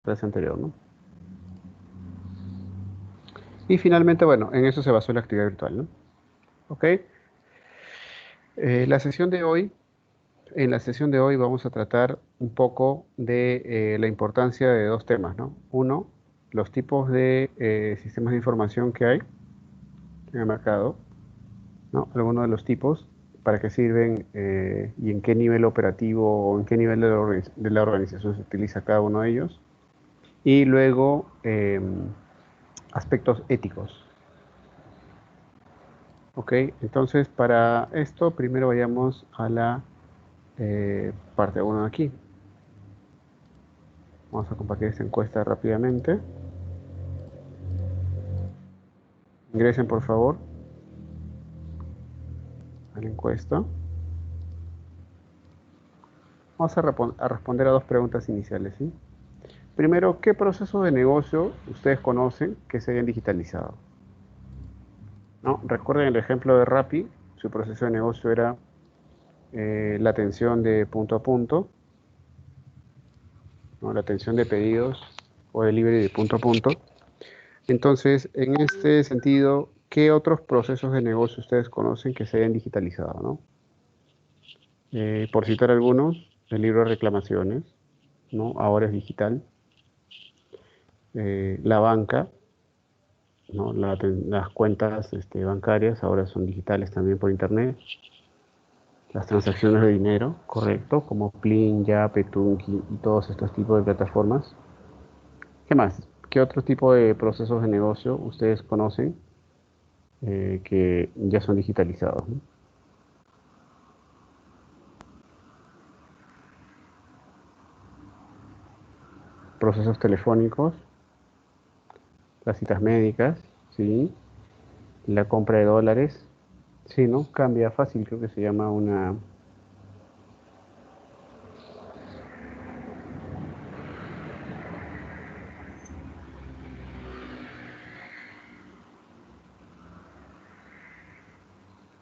clase anterior, ¿no? Y finalmente, bueno, en eso se basó la actividad virtual, ¿no? ¿Ok? La sesión de hoy, en la sesión de hoy vamos a tratar un poco de la importancia de dos temas, ¿no? Uno, los tipos de sistemas de información que hay en el mercado, ¿no? Algunos de los tipos, para qué sirven y en qué nivel operativo o en qué nivel de la organización se utiliza cada uno de ellos. Y luego, aspectos éticos. Ok, entonces para esto primero vayamos a la parte 1 de aquí. Vamos a compartir esta encuesta rápidamente. Ingresen por favor a la encuesta. Vamos a responder a dos preguntas iniciales, ¿sí? Primero, ¿qué procesos de negocio ustedes conocen que se hayan digitalizado? ¿No? Recuerden el ejemplo de Rappi, su proceso de negocio era la atención de punto a punto, ¿no? La atención de pedidos o delivery de punto a punto. Entonces, en este sentido, ¿qué otros procesos de negocio ustedes conocen que se hayan digitalizado, ¿no? Por citar algunos, el libro de reclamaciones, ¿no? Ahora es digital. La banca, ¿no? Las cuentas bancarias ahora son digitales también por internet. Las transacciones de dinero, correcto, como Plin, Yape, Tunki y todos estos tipos de plataformas. ¿Qué más? ¿Qué otro tipo de procesos de negocio ustedes conocen que ya son digitalizados, ¿no? Procesos telefónicos, las citas médicas, ¿sí? La compra de dólares, sí, ¿no? Cambia fácil, creo que se llama una...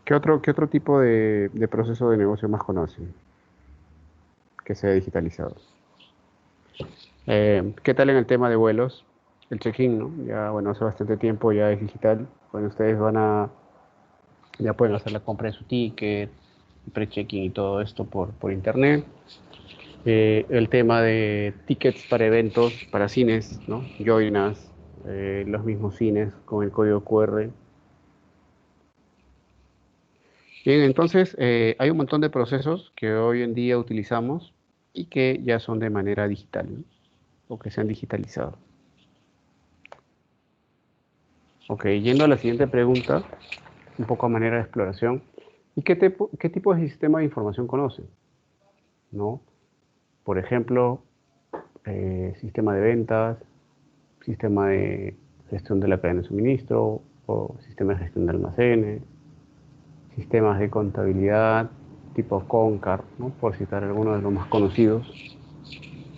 qué otro tipo de proceso de negocio más conocen que sea digitalizado? ¿Qué tal en el tema de vuelos? El check-in, ¿no? Ya, bueno, hace bastante tiempo ya es digital. Bueno, ustedes ya pueden hacer la compra de su ticket, pre-check-in y todo esto por internet. El tema de tickets para eventos, para cines, ¿no? Joinas, los mismos cines con el código QR. Bien, entonces hay un montón de procesos que hoy en día utilizamos y que ya son de manera digital, ¿no? O que se han digitalizado. Ok, yendo a la siguiente pregunta, un poco a manera de exploración. ¿Y qué tipo de sistema de información conocen? ¿No? Por ejemplo, sistema de ventas, sistema de gestión de la cadena de suministro o sistema de gestión de almacenes, sistemas de contabilidad tipo Concard, ¿no? Por citar algunos de los más conocidos,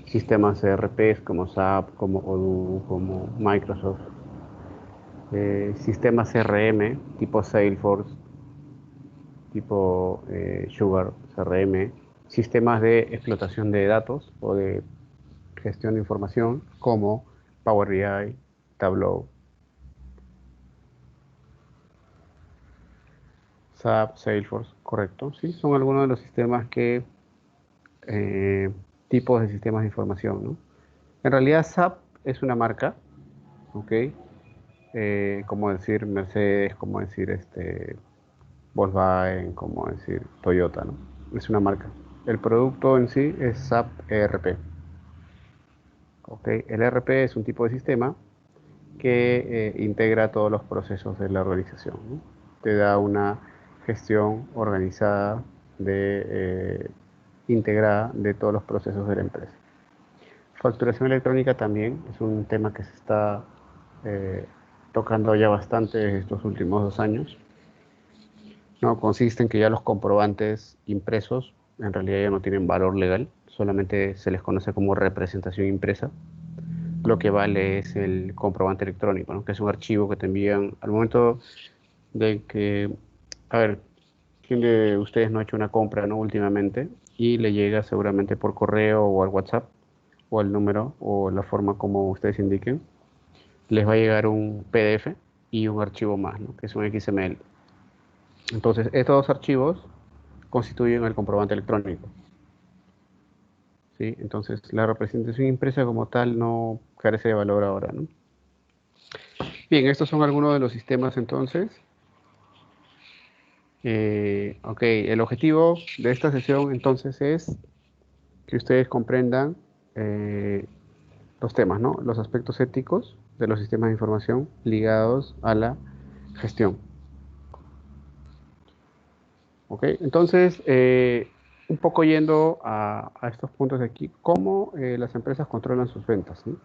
sistemas ERPs como SAP, como Odoo, como Microsoft, sistemas CRM tipo Salesforce, tipo Sugar CRM, sistemas de explotación de datos o de gestión de información como Power BI, Tableau, SAP, Salesforce, correcto. Sí, son algunos de los sistemas eh, tipos de sistemas de información, ¿no? En realidad SAP es una marca, ¿ok? Como decir Mercedes, como decir Volkswagen, como decir Toyota, ¿no? Es una marca. El producto en sí es SAP ERP, ¿ok? El ERP es un tipo de sistema que integra todos los procesos de la organización, ¿no? Te da una gestión organizada, integrada de todos los procesos de la empresa. Facturación electrónica también es un tema que se está eh, tocando ya bastante estos últimos 2 años, ¿no? Consiste en que ya los comprobantes impresos en realidad ya no tienen valor legal, solamente se les conoce como representación impresa. Lo que vale es el comprobante electrónico, ¿no? Que es un archivo que te envían al momento de que, a ver, ¿quién de ustedes no ha hecho una compra, ¿no? Últimamente y le llega seguramente por correo o al WhatsApp o el número, o la forma como ustedes indiquen, les va a llegar un PDF y un archivo más, ¿no? Que es un XML. Entonces, estos dos archivos constituyen el comprobante electrónico, ¿sí? Entonces, la representación impresa como tal no carece de valor ahora, ¿no? Bien, estos son algunos de los sistemas entonces. Ok, el objetivo de esta sesión entonces es que ustedes comprendan eh, los temas, ¿no? Los aspectos éticos de los sistemas de información ligados a la gestión. Ok, entonces, un poco yendo a estos puntos de aquí, ¿cómo las empresas controlan sus ventas? ¿Sí?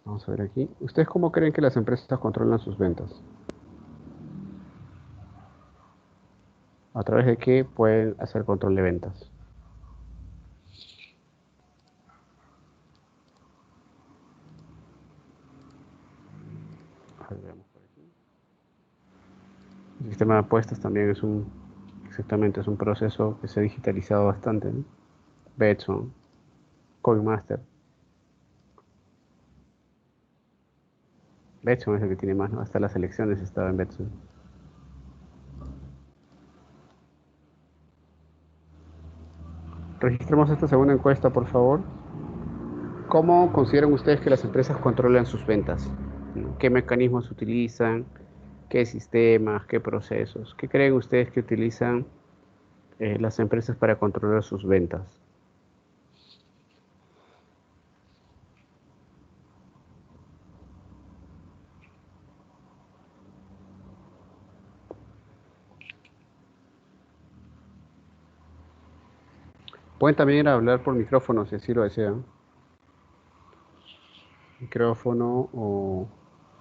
Vamos a ver aquí. ¿Ustedes cómo creen que las empresas controlan sus ventas? ¿A través de qué pueden hacer control de ventas? A ver, veamos por aquí. El sistema de apuestas también es exactamente, es un proceso que se ha digitalizado bastante, ¿no? Betson, Coinmaster. Betson es el que tiene más, ¿no? Hasta las elecciones estaba en Betson. Registremos esta segunda encuesta, por favor. ¿Cómo consideran ustedes que las empresas controlan sus ventas? ¿No? ¿Qué mecanismos utilizan? ¿Qué sistemas? ¿Qué procesos? ¿Qué creen ustedes que utilizan las empresas para controlar sus ventas? Pueden también hablar por micrófono si así lo desean. Micrófono o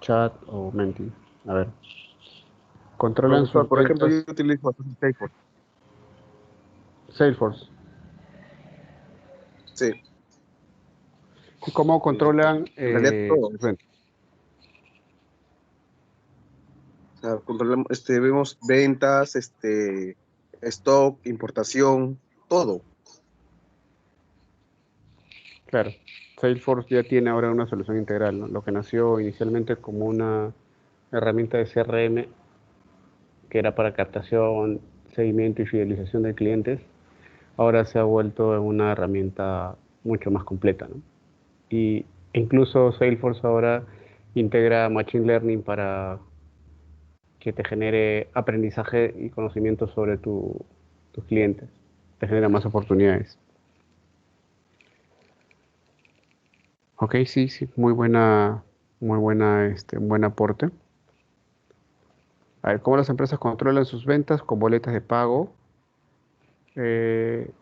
chat o Menti. A ver. Controlan Profesor, sus por ejemplo, yo ventas. utilizo bastante Salesforce. Salesforce. Sí, ¿Y cómo controlan en realidad todo. sus ventas? O sea, controlamos, vemos ventas, stock, importación, todo. Claro. Salesforce ya tiene ahora una solución integral, ¿no? Lo que nació inicialmente como una herramienta de CRM que era para captación, seguimiento y fidelización de clientes, ahora se ha vuelto en una herramienta mucho más completa, ¿no? Y incluso Salesforce ahora integra Machine Learning para que te genere aprendizaje y conocimiento sobre tus clientes, te genera más oportunidades. Ok, sí, sí, muy buena, un buen aporte. A ver, ¿cómo las empresas controlan sus ventas con boletas de pago?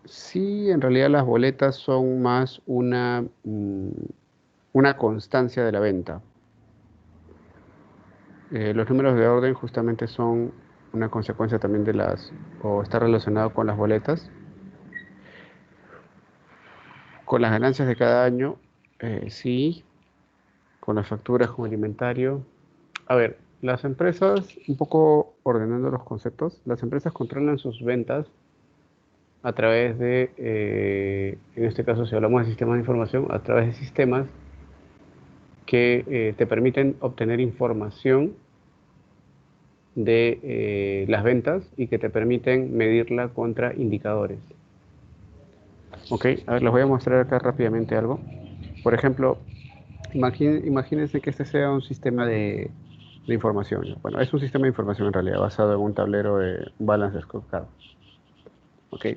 Sí, en realidad las boletas son más una constancia de la venta. Los números de orden justamente son una consecuencia también o está relacionado con las boletas, con las ganancias de cada año, sí, con las facturas como el inventario. A ver, las empresas, un poco ordenando los conceptos, las empresas controlan sus ventas a través en este caso, si hablamos de sistemas de información, a través de sistemas que te permiten obtener información de las ventas y que te permiten medirla contra indicadores. Ok, a ver, les voy a mostrar acá rápidamente algo. Por ejemplo, imagínense que este sea un sistema de información, ¿no? Bueno, es un sistema de información en realidad, basado en un tablero de un balance scorecard. Ok,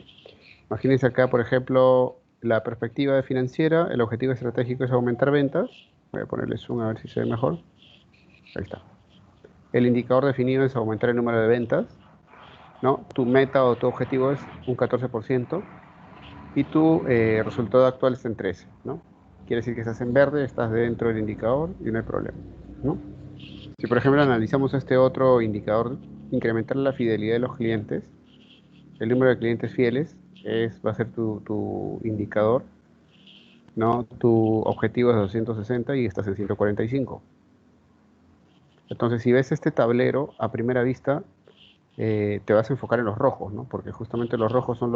imagínense acá, por ejemplo, la perspectiva financiera, el objetivo estratégico es aumentar ventas. Voy a ponerle zoom a ver si se ve mejor. Ahí está. El indicador definido es aumentar el número de ventas, ¿no? Tu meta o tu objetivo es un 14% y tu resultado actual está en 13, ¿no? Quiere decir que estás en verde, estás dentro del indicador y no hay problema, ¿no? Si por ejemplo analizamos este otro indicador, incrementar la fidelidad de los clientes, el número de clientes fieles va a ser tu indicador, ¿no? Tu objetivo es 260 y estás en 145. Entonces, si ves este tablero a primera vista, te vas a enfocar en los rojos, ¿no? Porque justamente los rojos son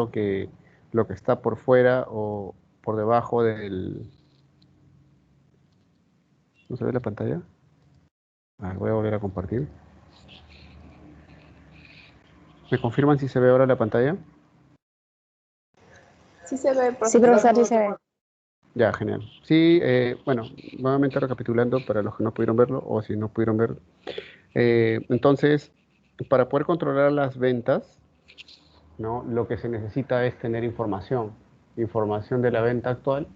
lo que está por fuera o por debajo del... ¿No se ve la pantalla? A ver, voy a volver a compartir. ¿Me confirman si se ve ahora la pantalla? Sí se ve, Sí, profesor. profesor, sí se ve. Ya, genial. Sí, bueno, nuevamente recapitulando para los que no pudieron verlo o si no pudieron verlo. Entonces, para poder controlar las ventas, ¿no? Lo que se necesita es tener información, información de la venta actual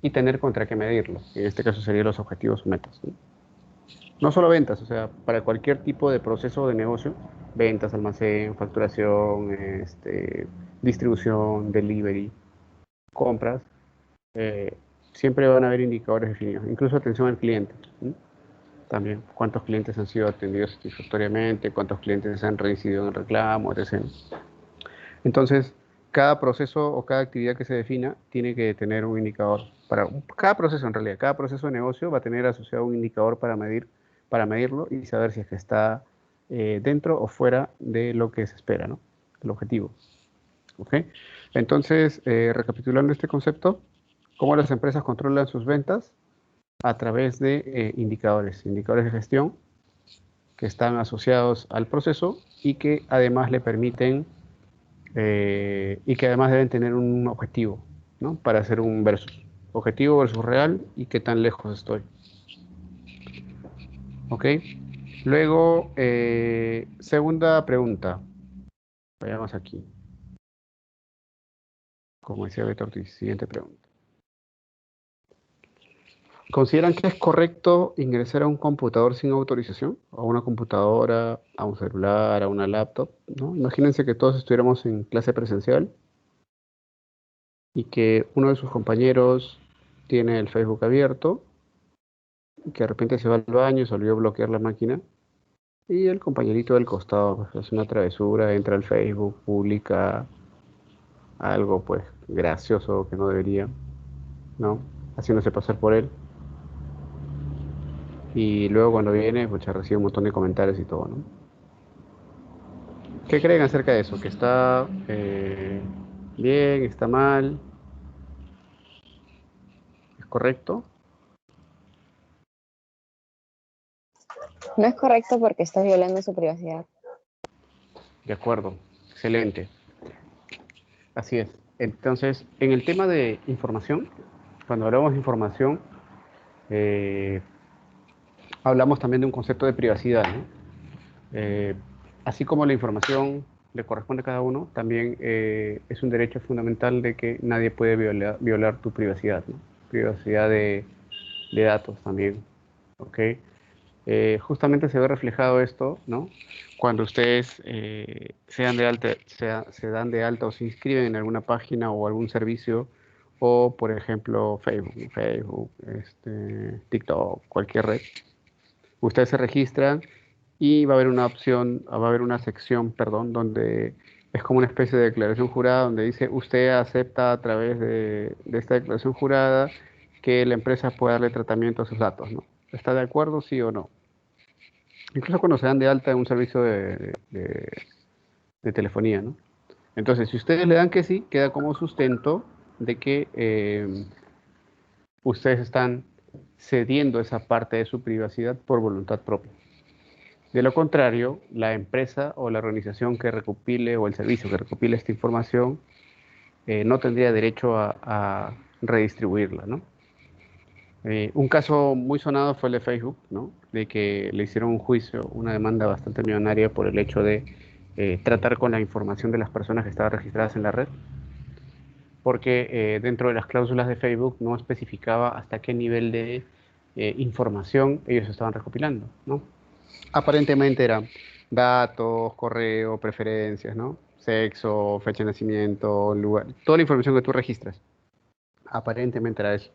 y tener contra qué medirlo. En este caso serían los objetivos o metas, ¿no? No solo ventas, o sea, para cualquier tipo de proceso de negocio, ventas, almacén, facturación, distribución, delivery, compras, eh, siempre van a haber indicadores definidos, incluso atención al cliente, ¿sí? También cuántos clientes han sido atendidos satisfactoriamente, cuántos clientes han reincidido en el reclamo, etc. Entonces, cada proceso o cada actividad que se defina tiene que tener un indicador. Para cada proceso, en realidad, cada proceso de negocio va a tener asociado un indicador para medirlo y saber si es que está dentro o fuera de lo que se espera, ¿no? El objetivo. ¿Ok? Entonces, recapitulando este concepto, ¿cómo las empresas controlan sus ventas? A través de indicadores de gestión que están asociados al proceso y que además le permiten y que además deben tener un objetivo, ¿no? Para hacer un versus. Objetivo versus real y qué tan lejos estoy. ¿Ok? Luego, segunda pregunta. Vayamos aquí. Como decía Beto Ortiz, siguiente pregunta. ¿Consideran que es correcto ingresar a un computador sin autorización? A una computadora, a un celular, a una laptop, ¿no? Imagínense que todos estuviéramos en clase presencial y que uno de sus compañeros tiene el Facebook abierto y que de repente se va al baño y se olvidó bloquear la máquina y el compañerito del costado pues, hace una travesura, entra al Facebook, publica algo pues gracioso que no debería, ¿no? Haciéndose pasar por él. Y luego cuando viene, pues recibe un montón de comentarios y todo, ¿no? ¿Qué creen acerca de eso? ¿Que está bien, está mal, es correcto? No es correcto porque está violando su privacidad. De acuerdo, excelente. Así es. Entonces, en el tema de información, cuando hablamos de información, eh, hablamos también de un concepto de privacidad, ¿no? Eh, Así como la información le corresponde a cada uno, también es un derecho fundamental de que nadie puede violar tu privacidad, ¿no? Privacidad de datos también, ¿ok? Justamente se ve reflejado esto, ¿no? Cuando ustedes se dan de alta o se inscriben en alguna página o algún servicio, o por ejemplo Facebook, TikTok, cualquier red. Ustedes se registran y va a haber una opción, va a haber una sección, perdón, donde es como una especie de declaración jurada donde dice usted acepta a través de esta declaración jurada que la empresa pueda darle tratamiento a sus datos, ¿no? ¿Está de acuerdo, sí o no? Incluso cuando se dan de alta en un servicio de telefonía, ¿no? Entonces, si ustedes le dan que sí, queda como sustento de que ustedes están cediendo esa parte de su privacidad por voluntad propia. De lo contrario, la empresa o la organización que recopile o el servicio que recopile esta información no tendría derecho a redistribuirla, ¿no? Un caso muy sonado fue el de Facebook, ¿no? De que le hicieron un juicio, una demanda bastante millonaria por el hecho de tratar con la información de las personas que estaban registradas en la red, porque dentro de las cláusulas de Facebook no especificaba hasta qué nivel de información ellos estaban recopilando, ¿no? Aparentemente eran datos, correo, preferencias, ¿no? Sexo, fecha de nacimiento, lugar, toda la información que tú registras. Aparentemente era eso.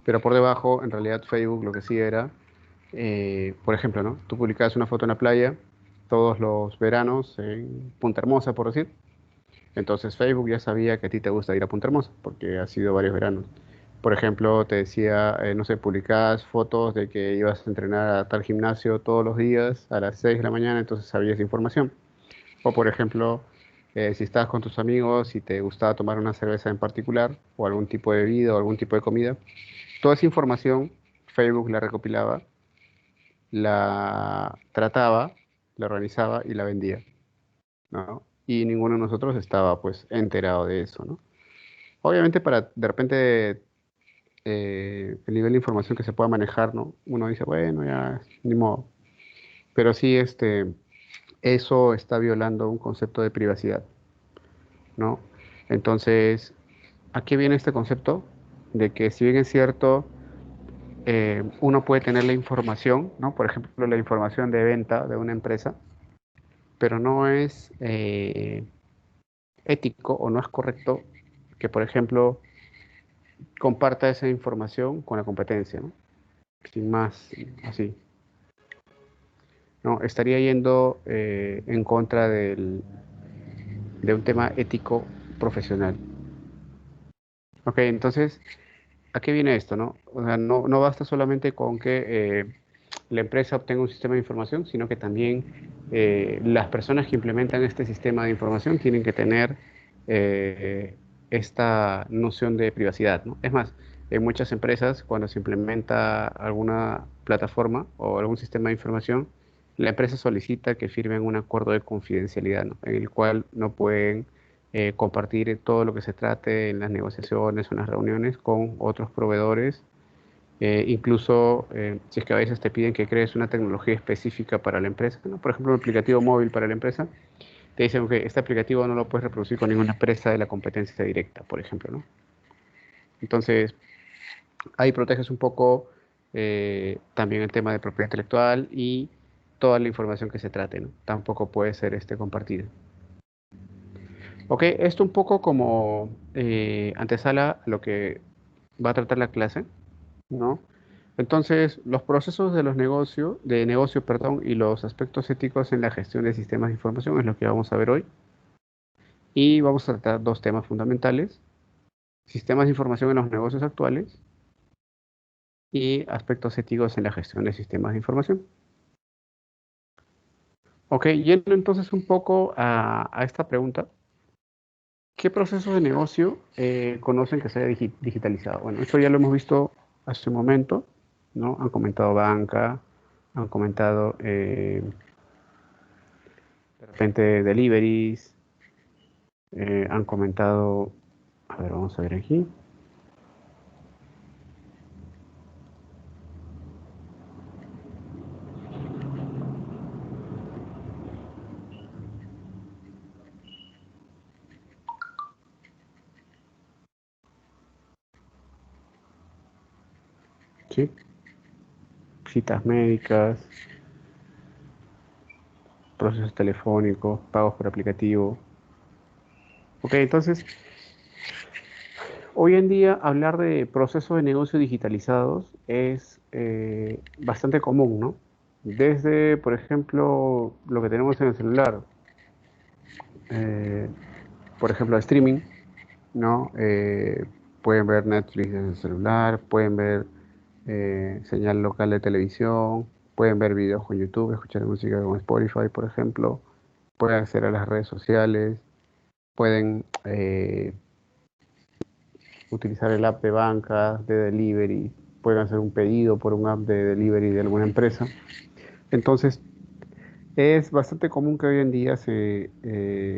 Pero por debajo, en realidad, Facebook lo que sí era, por ejemplo, ¿no? Tú publicabas una foto en la playa todos los veranos en Punta Hermosa, por decir. Entonces Facebook ya sabía que a ti te gusta ir a Punta Hermosa, porque ha sido varios veranos. Por ejemplo, te decía, no sé, publicabas fotos de que ibas a entrenar a tal gimnasio todos los días a las 6 de la mañana, entonces sabías información. O por ejemplo, si estabas con tus amigos y te gustaba tomar una cerveza en particular, o algún tipo de bebida, o algún tipo de comida, toda esa información Facebook la recopilaba, la trataba, la organizaba y la vendía, ¿no? Y ninguno de nosotros estaba pues enterado de eso, ¿no? Obviamente para de repente el nivel de información que se pueda manejar, ¿no? Uno dice, bueno, ya, ni modo. Pero sí, eso está violando un concepto de privacidad, ¿no? Entonces, ¿a qué viene este concepto? De que si bien es cierto, uno puede tener la información, ¿no? Por ejemplo, la información de venta de una empresa, pero no es ético o no es correcto que, por ejemplo, comparta esa información con la competencia, ¿no? Sin más, así. No, estaría yendo en contra de un tema ético profesional. Ok, entonces, ¿a qué viene esto, no? O sea, no basta solamente con que la empresa obtenga un sistema de información, sino que también las personas que implementan este sistema de información tienen que tener esta noción de privacidad, ¿no? Es más, en muchas empresas, cuando se implementa alguna plataforma o algún sistema de información, la empresa solicita que firmen un acuerdo de confidencialidad, ¿no? En el cual no pueden compartir todo lo que se trate en las negociaciones o en las reuniones con otros proveedores. Incluso si es que a veces te piden que crees una tecnología específica para la empresa, ¿no? Por ejemplo, un aplicativo móvil para la empresa, te dicen que este aplicativo no lo puedes reproducir con ninguna empresa de la competencia directa, por ejemplo, ¿no? Entonces, ahí proteges un poco también el tema de propiedad intelectual y toda la información que se trate, ¿no? Tampoco puede ser compartida. Ok, esto un poco como antesala a lo que va a tratar la clase, ¿no? Entonces, los procesos de negocio, perdón, y los aspectos éticos en la gestión de sistemas de información es lo que vamos a ver hoy. Y vamos a tratar dos temas fundamentales: sistemas de información en los negocios actuales y aspectos éticos en la gestión de sistemas de información. Ok, yendo entonces un poco a esta pregunta, ¿qué procesos de negocio conocen que se haya digitalizado? Bueno, esto ya lo hemos visto hace un momento, ¿no? Han comentado banca, han comentado de repente deliveries, han comentado, a ver, vamos a ver aquí. ¿Sí? Citas médicas, procesos telefónicos, pagos por aplicativo. Ok, entonces, hoy en día hablar de procesos de negocio digitalizados es bastante común, ¿no? Desde, por ejemplo, lo que tenemos en el celular, eh, por ejemplo, streaming, ¿no? Pueden ver Netflix en el celular, pueden ver señal local de televisión, pueden ver videos con YouTube, escuchar música con Spotify, por ejemplo, pueden acceder a las redes sociales, pueden utilizar el app de banca, de delivery, pueden hacer un pedido por un app de delivery de alguna empresa. Entonces, es bastante común que hoy en día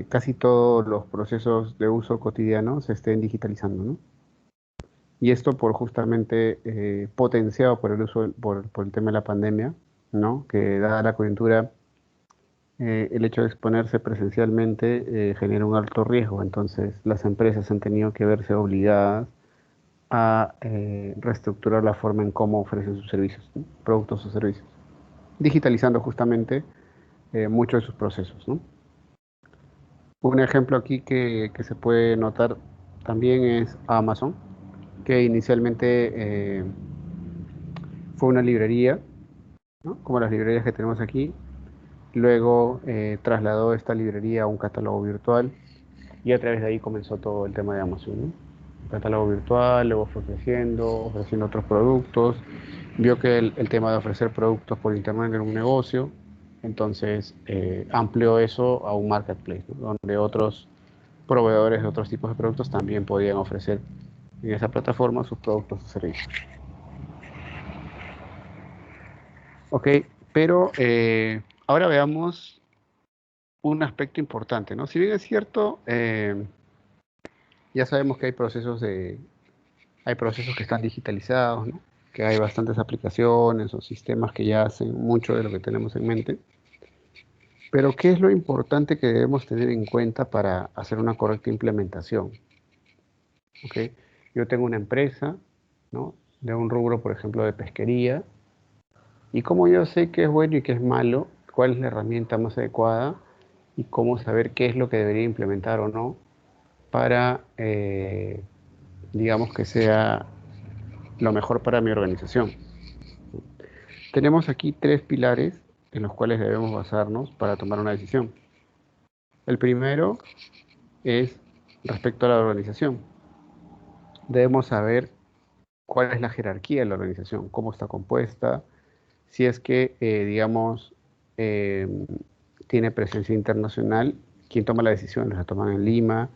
casi todos los procesos de uso cotidiano se estén digitalizando, ¿no? Y esto por justamente potenciado por el uso, por el tema de la pandemia, ¿no? Que dada la coyuntura, el hecho de exponerse presencialmente genera un alto riesgo. Entonces, las empresas han tenido que verse obligadas a reestructurar la forma en cómo ofrecen sus servicios, ¿no? Productos o servicios, digitalizando justamente muchos de sus procesos, ¿no? Un ejemplo aquí que se puede notar también es Amazon, que inicialmente fue una librería, ¿no? Como las librerías que tenemos aquí. Luego trasladó esta librería a un catálogo virtual y a través de ahí comenzó todo el tema de Amazon, ¿no? Catálogo virtual, luego fue creciendo, ofreciendo otros productos. Vio que el tema de ofrecer productos por internet era un negocio Entonces, amplió eso a un marketplace, ¿no? Donde otros proveedores de otros tipos de productos también podían ofrecer en esa plataforma sus productos o servicios. Ok, pero ahora veamos un aspecto importante, ¿no? Si bien es cierto, ya sabemos que hay procesos que están digitalizados, ¿no? Que hay bastantes aplicaciones o sistemas que ya hacen mucho de lo que tenemos en mente. Pero ¿qué es lo importante que debemos tener en cuenta para hacer una correcta implementación? ¿Ok? Yo tengo una empresa, ¿no? De un rubro, por ejemplo, de pesquería, y cómo yo sé qué es bueno y qué es malo, cuál es la herramienta más adecuada y cómo saber qué es lo que debería implementar o no para, digamos, que sea lo mejor para mi organización. Tenemos aquí tres pilares en los cuales debemos basarnos para tomar una decisión. El primero es respecto a la organización. Debemos saber cuál es la jerarquía de la organización, cómo está compuesta, si es que, digamos, eh, tiene presencia internacional, quién toma la decisión, la toman en Lima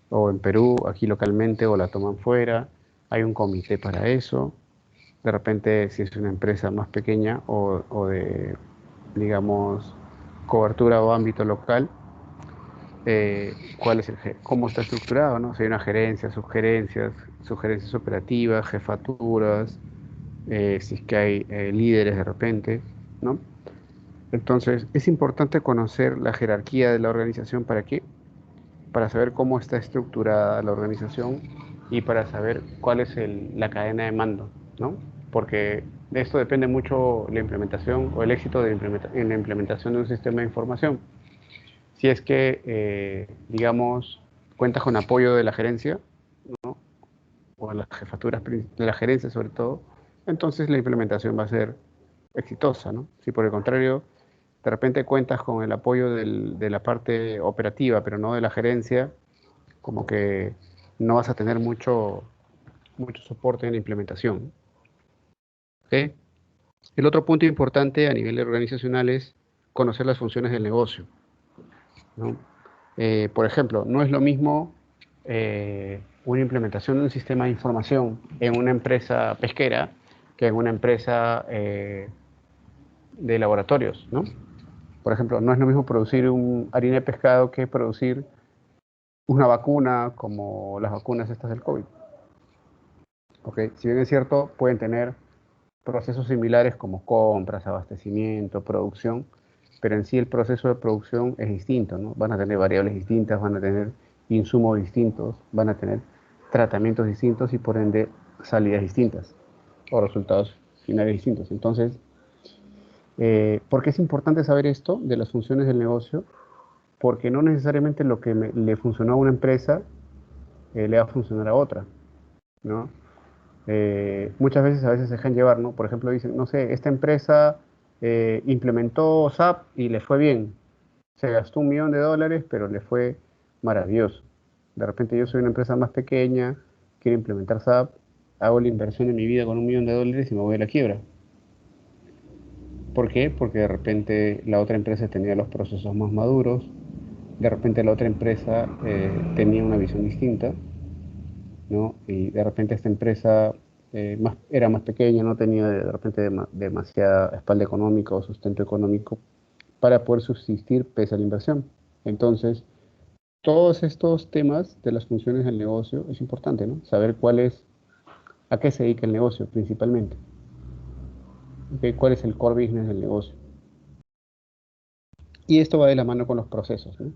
o en Perú, aquí localmente, o la toman fuera, hay un comité para eso. De repente, si es una empresa más pequeña o de, digamos, cobertura o ámbito local, cuál es cómo está estructurado, ¿no? Si hay una gerencia, sugerencias operativas, jefaturas, si es que hay líderes de repente, ¿no? Entonces, es importante conocer la jerarquía de la organización. ¿Para qué? Para saber cómo está estructurada la organización y para saber cuál es la cadena de mando, ¿no? Porque de esto depende mucho la implementación o el éxito en la implementación de un sistema de información. Si es que, digamos, cuentas con apoyo de la gerencia, ¿no? O de las jefaturas, de la gerencia sobre todo, entonces la implementación va a ser exitosa, ¿no? Si por el contrario, de repente cuentas con el apoyo de la parte operativa, pero no de la gerencia, como que no vas a tener mucho soporte en la implementación. ¿Ok? El otro punto importante a nivel organizacional es conocer las funciones del negocio, ¿no? Por ejemplo, no es lo mismo una implementación de un sistema de información en una empresa pesquera que en una empresa de laboratorios, ¿no? Por ejemplo, no es lo mismo producir harina de pescado que producir una vacuna como las vacunas estas del COVID. ¿Okay? Si bien es cierto, pueden tener procesos similares como compras, abastecimiento, producción, pero en sí el proceso de producción es distinto, ¿no? Van a tener variables distintas, van a tener insumos distintos, van a tener tratamientos distintos y por ende salidas distintas o resultados finales distintos. Entonces, ¿por qué es importante saber esto de las funciones del negocio? Porque no necesariamente lo que le funcionó a una empresa le va a funcionar a otra, ¿no? Muchas veces a veces se dejan llevar, ¿no? Por ejemplo, dicen, no sé, esta empresa implementó SAP y le fue bien. Se gastó $1.000.000, pero le fue maravilloso. De repente yo soy una empresa más pequeña, quiero implementar SAP, hago la inversión de mi vida con $1.000.000 y me voy a la quiebra. ¿Por qué? Porque de repente la otra empresa tenía los procesos más maduros, de repente la otra empresa tenía una visión distinta, ¿no? Y de repente esta empresa era más pequeña, no tenía de repente demasiada espalda económica o sustento económico para poder subsistir pese a la inversión. Entonces, todos estos temas de las funciones del negocio es importante, ¿no? Saber a qué se dedica el negocio principalmente, ¿okay? ¿Cuál es el core business del negocio? Y esto va de la mano con los procesos, ¿no?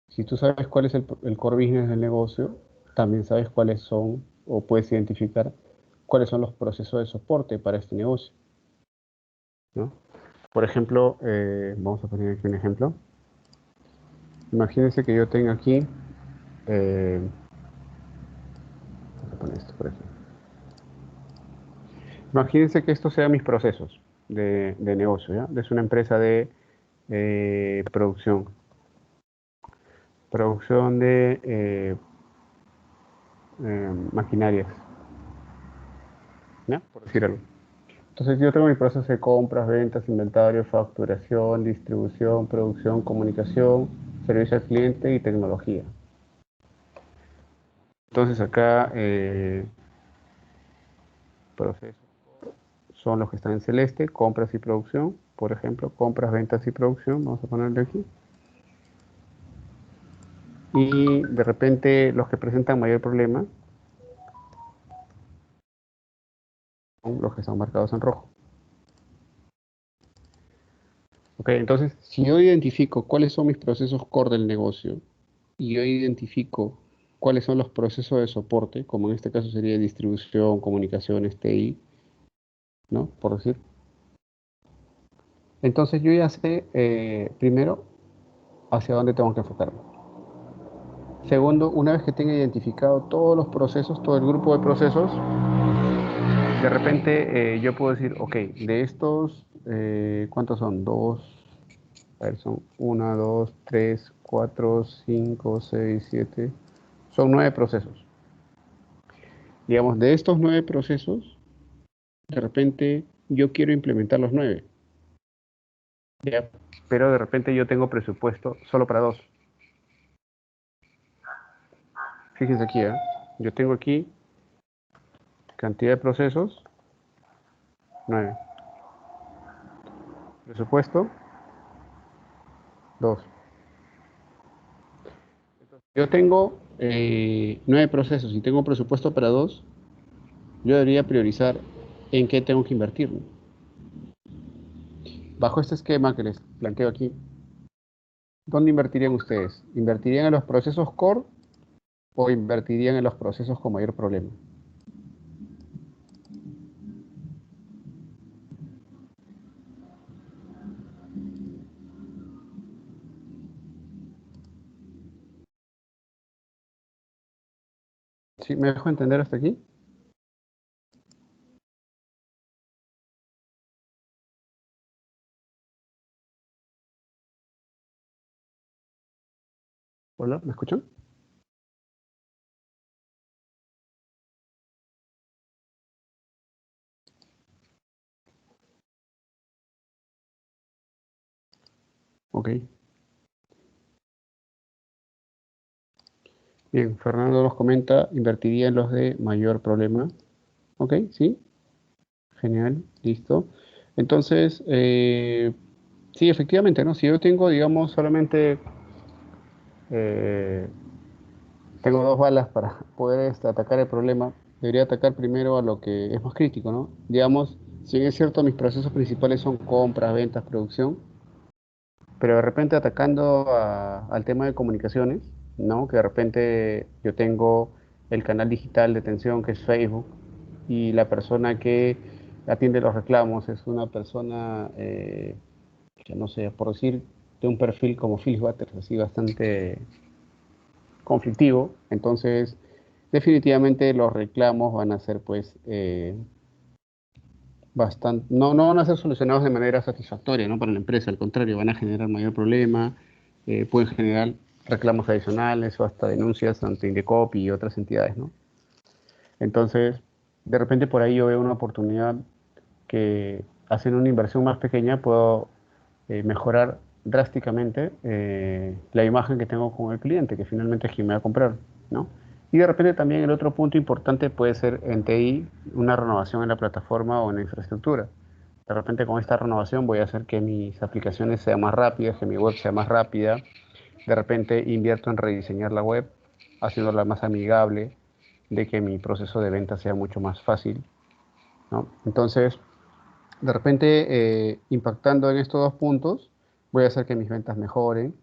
Si tú sabes cuál es el core business del negocio, también sabes cuáles son, o puedes identificar cuáles son los procesos de soporte para este negocio, ¿no? Por ejemplo, vamos a poner aquí un ejemplo. Imagínense que yo tengo aquí, vamos a poner esto por aquí. Imagínense que estos sean mis procesos de negocio, ¿ya? Es una empresa de producción. Producción de maquinarias, ¿ya? Por decir algo. Entonces yo tengo mi proceso de compras, ventas, inventario, facturación, distribución, producción, comunicación, servicio al cliente y tecnología. Entonces acá procesos son los que están en celeste, compras y producción, por ejemplo, compras, ventas y producción, vamos a ponerle aquí. Y de repente los que presentan mayor problema son los que están marcados en rojo. Ok, entonces si yo identifico cuáles son mis procesos core del negocio y yo identifico cuáles son los procesos de soporte, como en este caso sería distribución, comunicaciones, TI, ¿no? Por decir. Entonces yo ya sé, primero, hacia dónde tengo que enfocarme. Segundo, una vez que tenga identificado todos los procesos, todo el grupo de procesos, de repente yo puedo decir, ok, de estos, ¿cuántos son? Dos, a ver, son 1, 2, 3, 4, 5, 6, 7, son 9 procesos. Digamos, de estos 9 procesos, de repente yo quiero implementar los 9, ¿ya? Pero de repente yo tengo presupuesto solo para 2. Fíjense aquí, ¿eh? Yo tengo aquí cantidad de procesos, 9. Presupuesto, 2. Yo tengo 9 procesos y tengo presupuesto para 2. Yo debería priorizar en qué tengo que invertir, ¿no? Bajo este esquema que les planteo aquí, ¿dónde invertirían ustedes? ¿Invertirían en los procesos core o invertirían en los procesos con mayor problema? ¿Sí? ¿Me dejo entender hasta aquí? Hola, ¿me escuchan? Ok. Bien, Fernando nos comenta, invertiría en los de mayor problema. Ok, sí, genial, listo. Entonces, sí, efectivamente, ¿no? Si yo tengo, digamos, solamente eh, tengo 2 balas para poder atacar el problema, debería atacar primero a lo que es más crítico, ¿no? Digamos, si bien es cierto, mis procesos principales son compras, ventas, producción, pero de repente atacando al tema de comunicaciones, ¿no? Que de repente yo tengo el canal digital de atención que es Facebook y la persona que atiende los reclamos es una persona, que no sé, por decir, de un perfil como Phil Waters, así bastante conflictivo. Entonces, definitivamente los reclamos van a ser pues bastante, no van a ser solucionados de manera satisfactoria, ¿no? Para la empresa, al contrario, van a generar mayor problema, pueden generar reclamos adicionales o hasta denuncias ante Indecopi y otras entidades, ¿no? Entonces, de repente por ahí yo veo una oportunidad que haciendo una inversión más pequeña puedo mejorar drásticamente la imagen que tengo con el cliente, que finalmente es quien me va a comprar, ¿no? Y de repente también el otro punto importante puede ser en TI una renovación en la plataforma o en la infraestructura. De repente con esta renovación voy a hacer que mis aplicaciones sean más rápidas, que mi web sea más rápida. De repente invierto en rediseñar la web, haciéndola más amigable, de que mi proceso de venta sea mucho más fácil, ¿no? Entonces, de repente, impactando en estos 2 puntos, voy a hacer que mis ventas mejoren,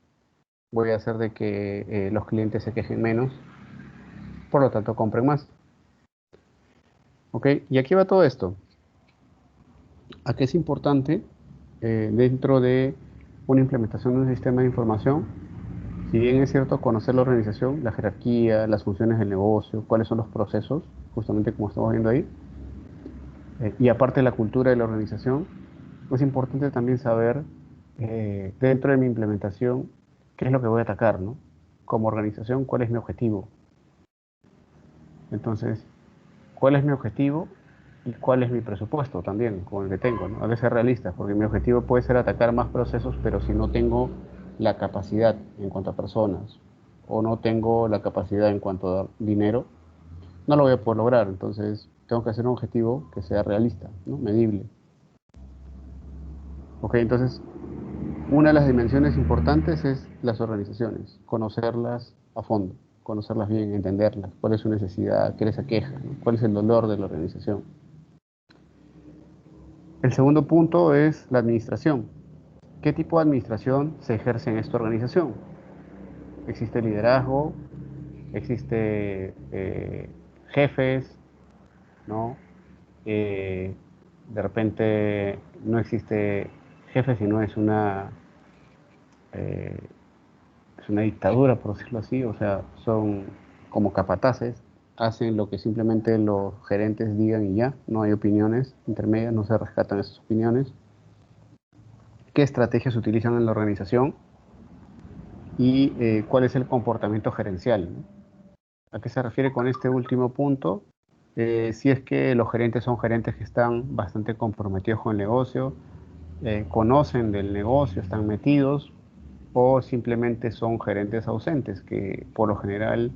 voy a hacer de que los clientes se quejen menos, por lo tanto compren más. ¿Ok? Y aquí va todo esto. ¿A qué es importante dentro de una implementación de un sistema de información? Si bien es cierto conocer la organización, la jerarquía, las funciones del negocio, cuáles son los procesos, justamente como estamos viendo ahí, y aparte la cultura de la organización, es importante también saber dentro de mi implementación qué es lo que voy a atacar, ¿no? Como organización, cuál es mi objetivo. Entonces, ¿cuál es mi objetivo? y cuál es mi presupuesto también con el que tengo, ¿no? Hay que ser realistas, porque mi objetivo puede ser atacar más procesos, pero si no tengo la capacidad en cuanto a personas o no tengo la capacidad en cuanto a dinero, no lo voy a poder lograr. Entonces, tengo que hacer un objetivo que sea realista, ¿no? Medible. Ok, entonces, una de las dimensiones importantes es las organizaciones, conocerlas a fondo, conocerlas bien, entenderlas, cuál es su necesidad, qué les aqueja, ¿no? Cuál es el dolor de la organización. El segundo punto es la administración. ¿Qué tipo de administración se ejerce en esta organización? ¿Existe liderazgo? ¿Existe jefes? ¿No? Eh, de repente no existe jefe, sino eh, es una dictadura, por decirlo así. O sea, son como capataces, hacen lo que simplemente los gerentes digan y ya, no hay opiniones intermedias, no se rescatan esas opiniones. ¿Qué estrategias se utilizan en la organización? Y cuál es el comportamiento gerencial, ¿no? ¿A qué se refiere con este último punto? Si es que los gerentes son gerentes que están bastante comprometidos con el negocio, conocen del negocio, están metidos, o simplemente son gerentes ausentes, que por lo general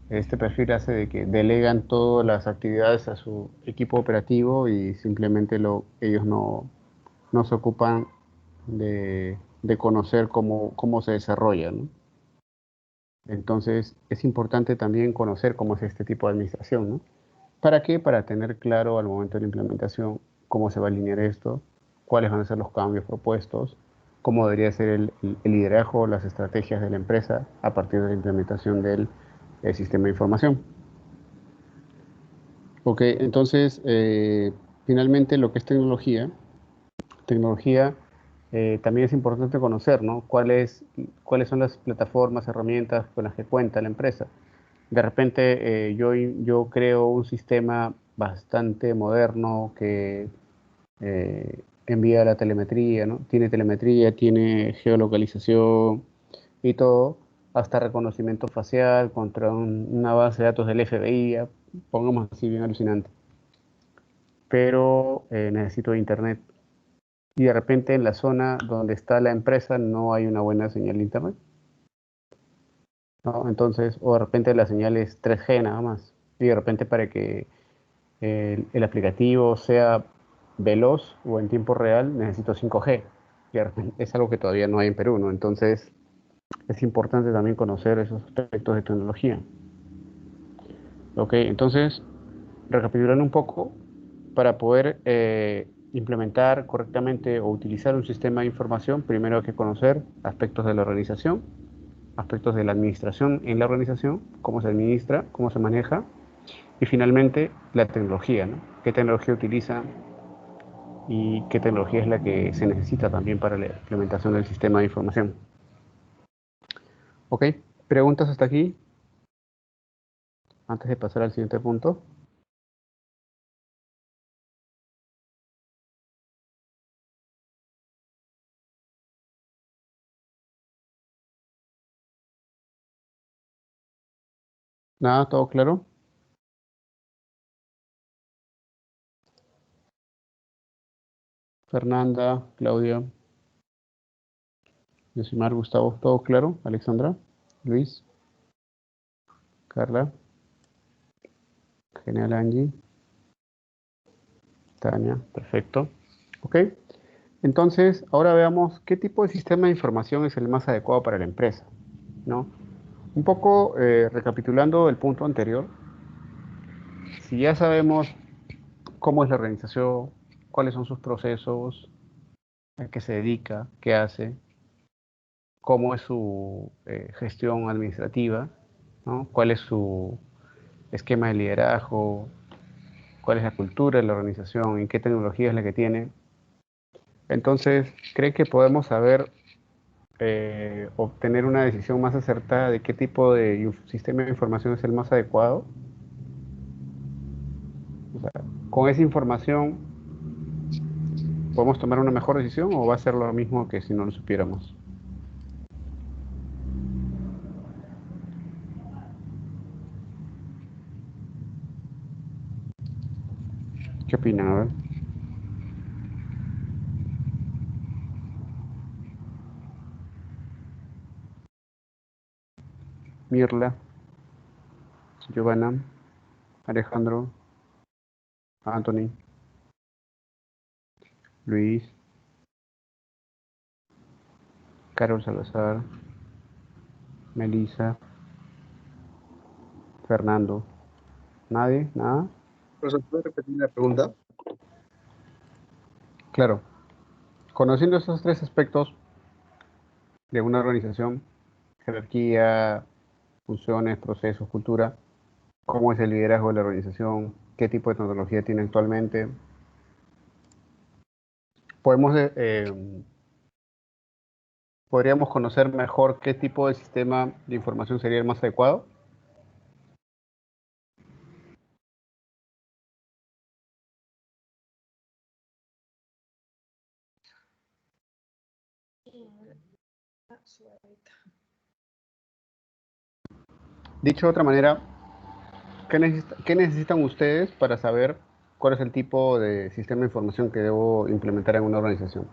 este perfil hace de que delegan todas las actividades a su equipo operativo y simplemente ellos no se ocupan de conocer cómo se desarrolla, ¿no? Entonces, es importante también conocer cómo es este tipo de administración, ¿no? ¿Para qué? Para tener claro al momento de la implementación cómo se va a alinear esto, cuáles van a ser los cambios propuestos, cómo debería ser el liderazgo, las estrategias de la empresa a partir de la implementación del sistema de información. Ok, entonces, finalmente lo que es tecnología también es importante conocer, ¿no? Cuáles son las plataformas, herramientas con las que cuenta la empresa. De repente yo creo un sistema bastante moderno que envía la telemetría, ¿no? Tiene telemetría, tiene geolocalización y todo, hasta reconocimiento facial contra una base de datos del FBI, ya, pongamos así bien alucinante. Pero necesito internet. Y de repente en la zona donde está la empresa no hay una buena señal de internet, ¿no? Entonces, o de repente la señal es 3G nada más. Y de repente para que el aplicativo sea veloz o en tiempo real, necesito 5G. Y de repente es algo que todavía no hay en Perú, ¿no? Entonces, es importante también conocer esos aspectos de tecnología. Ok, entonces, recapitulando un poco, para poder implementar correctamente o utilizar un sistema de información, primero hay que conocer aspectos de la organización, aspectos de la administración en la organización, cómo se administra, cómo se maneja, y finalmente la tecnología, ¿no? ¿Qué tecnología utiliza y qué tecnología es la que se necesita también para la implementación del sistema de información? Ok, ¿preguntas hasta aquí? Antes de pasar al siguiente punto. Nada, ¿todo claro? Fernanda, Claudia, Yosimar, Gustavo, ¿todo claro? Alexandra, Luis, Carla, genial, Angie, Tania, perfecto. Ok, entonces ahora veamos qué tipo de sistema de información es el más adecuado para la empresa, ¿no? Un poco recapitulando el punto anterior, si ya sabemos cómo es la organización, cuáles son sus procesos, a qué se dedica, qué hace, cómo es su gestión administrativa, ¿no? Cuál es su esquema de liderazgo, cuál es la cultura de la organización y qué tecnología es la que tiene. Entonces, ¿cree que podemos saber obtener una decisión más acertada de qué tipo de sistema de información es el más adecuado? O sea, con esa información, ¿podemos tomar una mejor decisión o va a ser lo mismo que si no lo supiéramos? ¿Qué opinan? A ver. Mirla, Giovanna, Alejandro, Anthony, Luis, Carol Salazar, Melissa, Fernando. ¿Nadie? ¿Nada? Profesor, ¿puede repetir la pregunta? Claro. Conociendo estos tres aspectos de una organización, jerarquía, funciones, procesos, cultura, cómo es el liderazgo de la organización, qué tipo de tecnología tiene actualmente, podemos, podríamos conocer mejor qué tipo de sistema de información sería el más adecuado. Dicho de otra manera, qué necesitan ustedes para saber cuál es el tipo de sistema de información que debo implementar en una organización?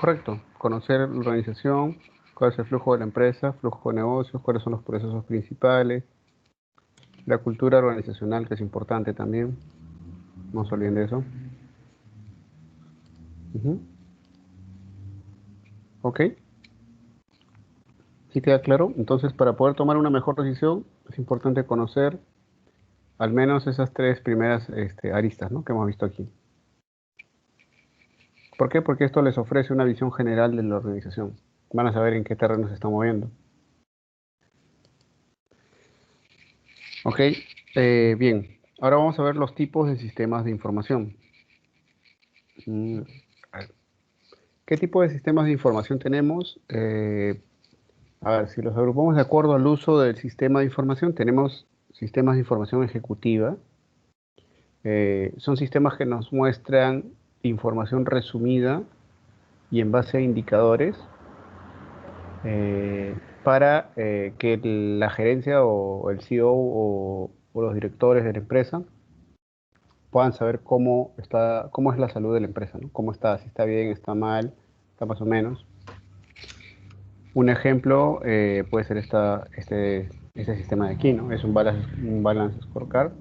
Correcto, conocer la organización, cuál es el flujo de la empresa, flujo de negocios, cuáles son los procesos principales, la cultura organizacional, que es importante también, no se olviden de eso. Ujú. Ok, ¿sí queda claro? Entonces, para poder tomar una mejor decisión, es importante conocer al menos esas tres primeras aristas, ¿no?, que hemos visto aquí. ¿Por qué? Porque esto les ofrece una visión general de la organización. Van a saber en qué terreno se están moviendo. Ok, bien. Ahora vamos a ver los tipos de sistemas de información. A ver, ¿qué tipo de sistemas de información tenemos? A ver, si los agrupamos de acuerdo al uso del sistema de información, tenemos sistemas de información ejecutiva. Son sistemas que nos muestran información resumida y en base a indicadores para que la gerencia o el CEO o los directores de la empresa puedan saber cómo es la salud de la empresa, ¿no? Cómo está, si está bien, está mal, está más o menos. Un ejemplo puede ser este sistema de aquí, ¿no? Es un balance scorecard.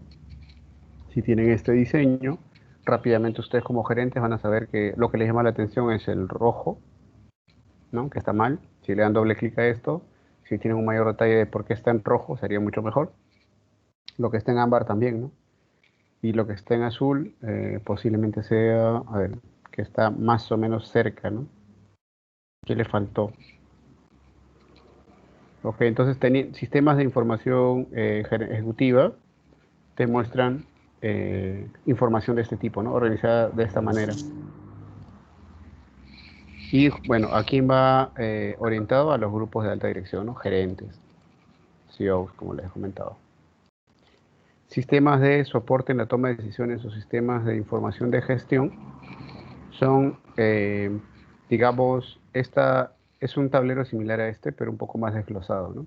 Si tienen este diseño, rápidamente ustedes como gerentes van a saber que lo que les llama la atención es el rojo, ¿no?, que está mal. Si le dan doble clic a esto, si tienen un mayor detalle de por qué está en rojo, sería mucho mejor. Lo que está en ámbar también, ¿no? Y lo que está en azul posiblemente sea, a ver, que está más o menos cerca, ¿no? ¿Qué le faltó? Ok, entonces sistemas de información ejecutiva te muestran información de este tipo, ¿no?, organizada de esta manera. Y bueno, ¿a quién va orientado? A los grupos de alta dirección, ¿no?, gerentes, CEOs, como les he comentado. Sistemas de soporte en la toma de decisiones o sistemas de información de gestión son, digamos, esta es un tablero similar a este, pero un poco más desglosado, ¿no?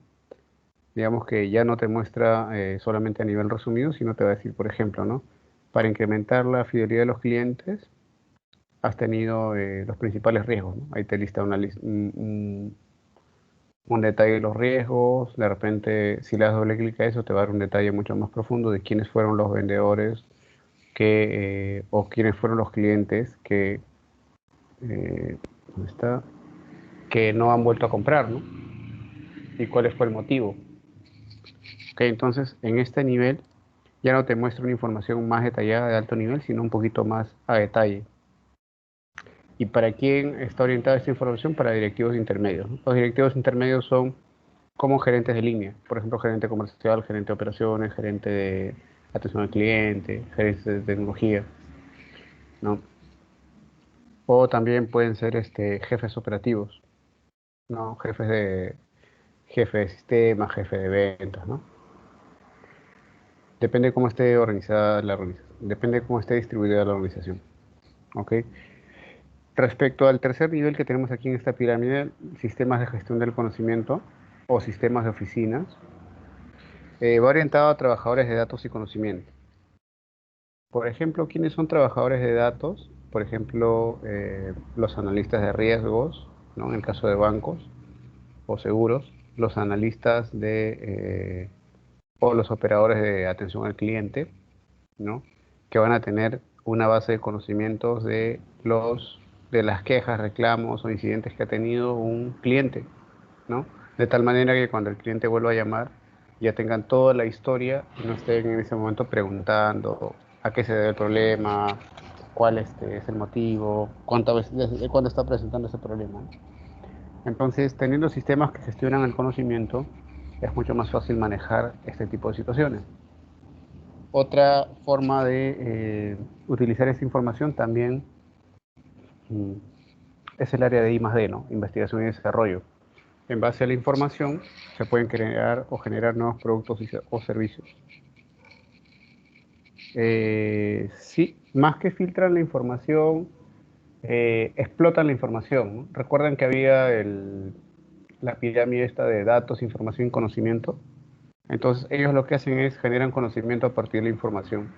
Digamos que ya no te muestra solamente a nivel resumido, sino te va a decir, por ejemplo, ¿no?, para incrementar la fidelidad de los clientes, has tenido los principales riesgos, ¿no? Ahí te lista un detalle de los riesgos. De repente, si le das doble clic a eso, te va a dar un detalle mucho más profundo de quiénes fueron los vendedores o quiénes fueron los clientes ¿dónde está?, que no han vuelto a comprar, ¿no? Y cuál fue el motivo. Ok, entonces, en este nivel ya no te muestra una información más detallada de alto nivel, sino un poquito más a detalle. ¿Y para quién está orientada esta información? Para directivos intermedios, ¿no? Los directivos intermedios son como gerentes de línea, por ejemplo, gerente comercial, gerente de operaciones, gerente de atención al cliente, gerente de tecnología, ¿no? O también pueden ser jefes operativos, ¿no? Jefe de sistema, jefe de ventas, ¿no? Depende de cómo esté organizada la organización, depende de cómo esté distribuida la organización, ¿ok? Respecto al tercer nivel que tenemos aquí en esta pirámide, sistemas de gestión del conocimiento o sistemas de oficinas, va orientado a trabajadores de datos y conocimiento. Por ejemplo, ¿quiénes son trabajadores de datos? Por ejemplo, los analistas de riesgos, ¿no? En el caso de bancos o seguros, los analistas o los operadores de atención al cliente, ¿no? Que van a tener una base de conocimientos de las quejas, reclamos o incidentes que ha tenido un cliente, ¿no? De tal manera que cuando el cliente vuelva a llamar, ya tengan toda la historia y no estén en ese momento preguntando a qué se debe el problema, cuál es el motivo, desde cuándo está presentando ese problema, ¿no? Entonces, teniendo sistemas que gestionan el conocimiento, es mucho más fácil manejar este tipo de situaciones. Otra forma de utilizar esta información también mm, es el área de I+D, ¿no? Investigación y desarrollo. En base a la información se pueden crear o generar nuevos productos o servicios. Sí, más que filtran la información, explotan la información, ¿no? Recuerdan que había la pirámide esta de datos, información y conocimiento. Entonces ellos lo que hacen es generan conocimiento a partir de la información.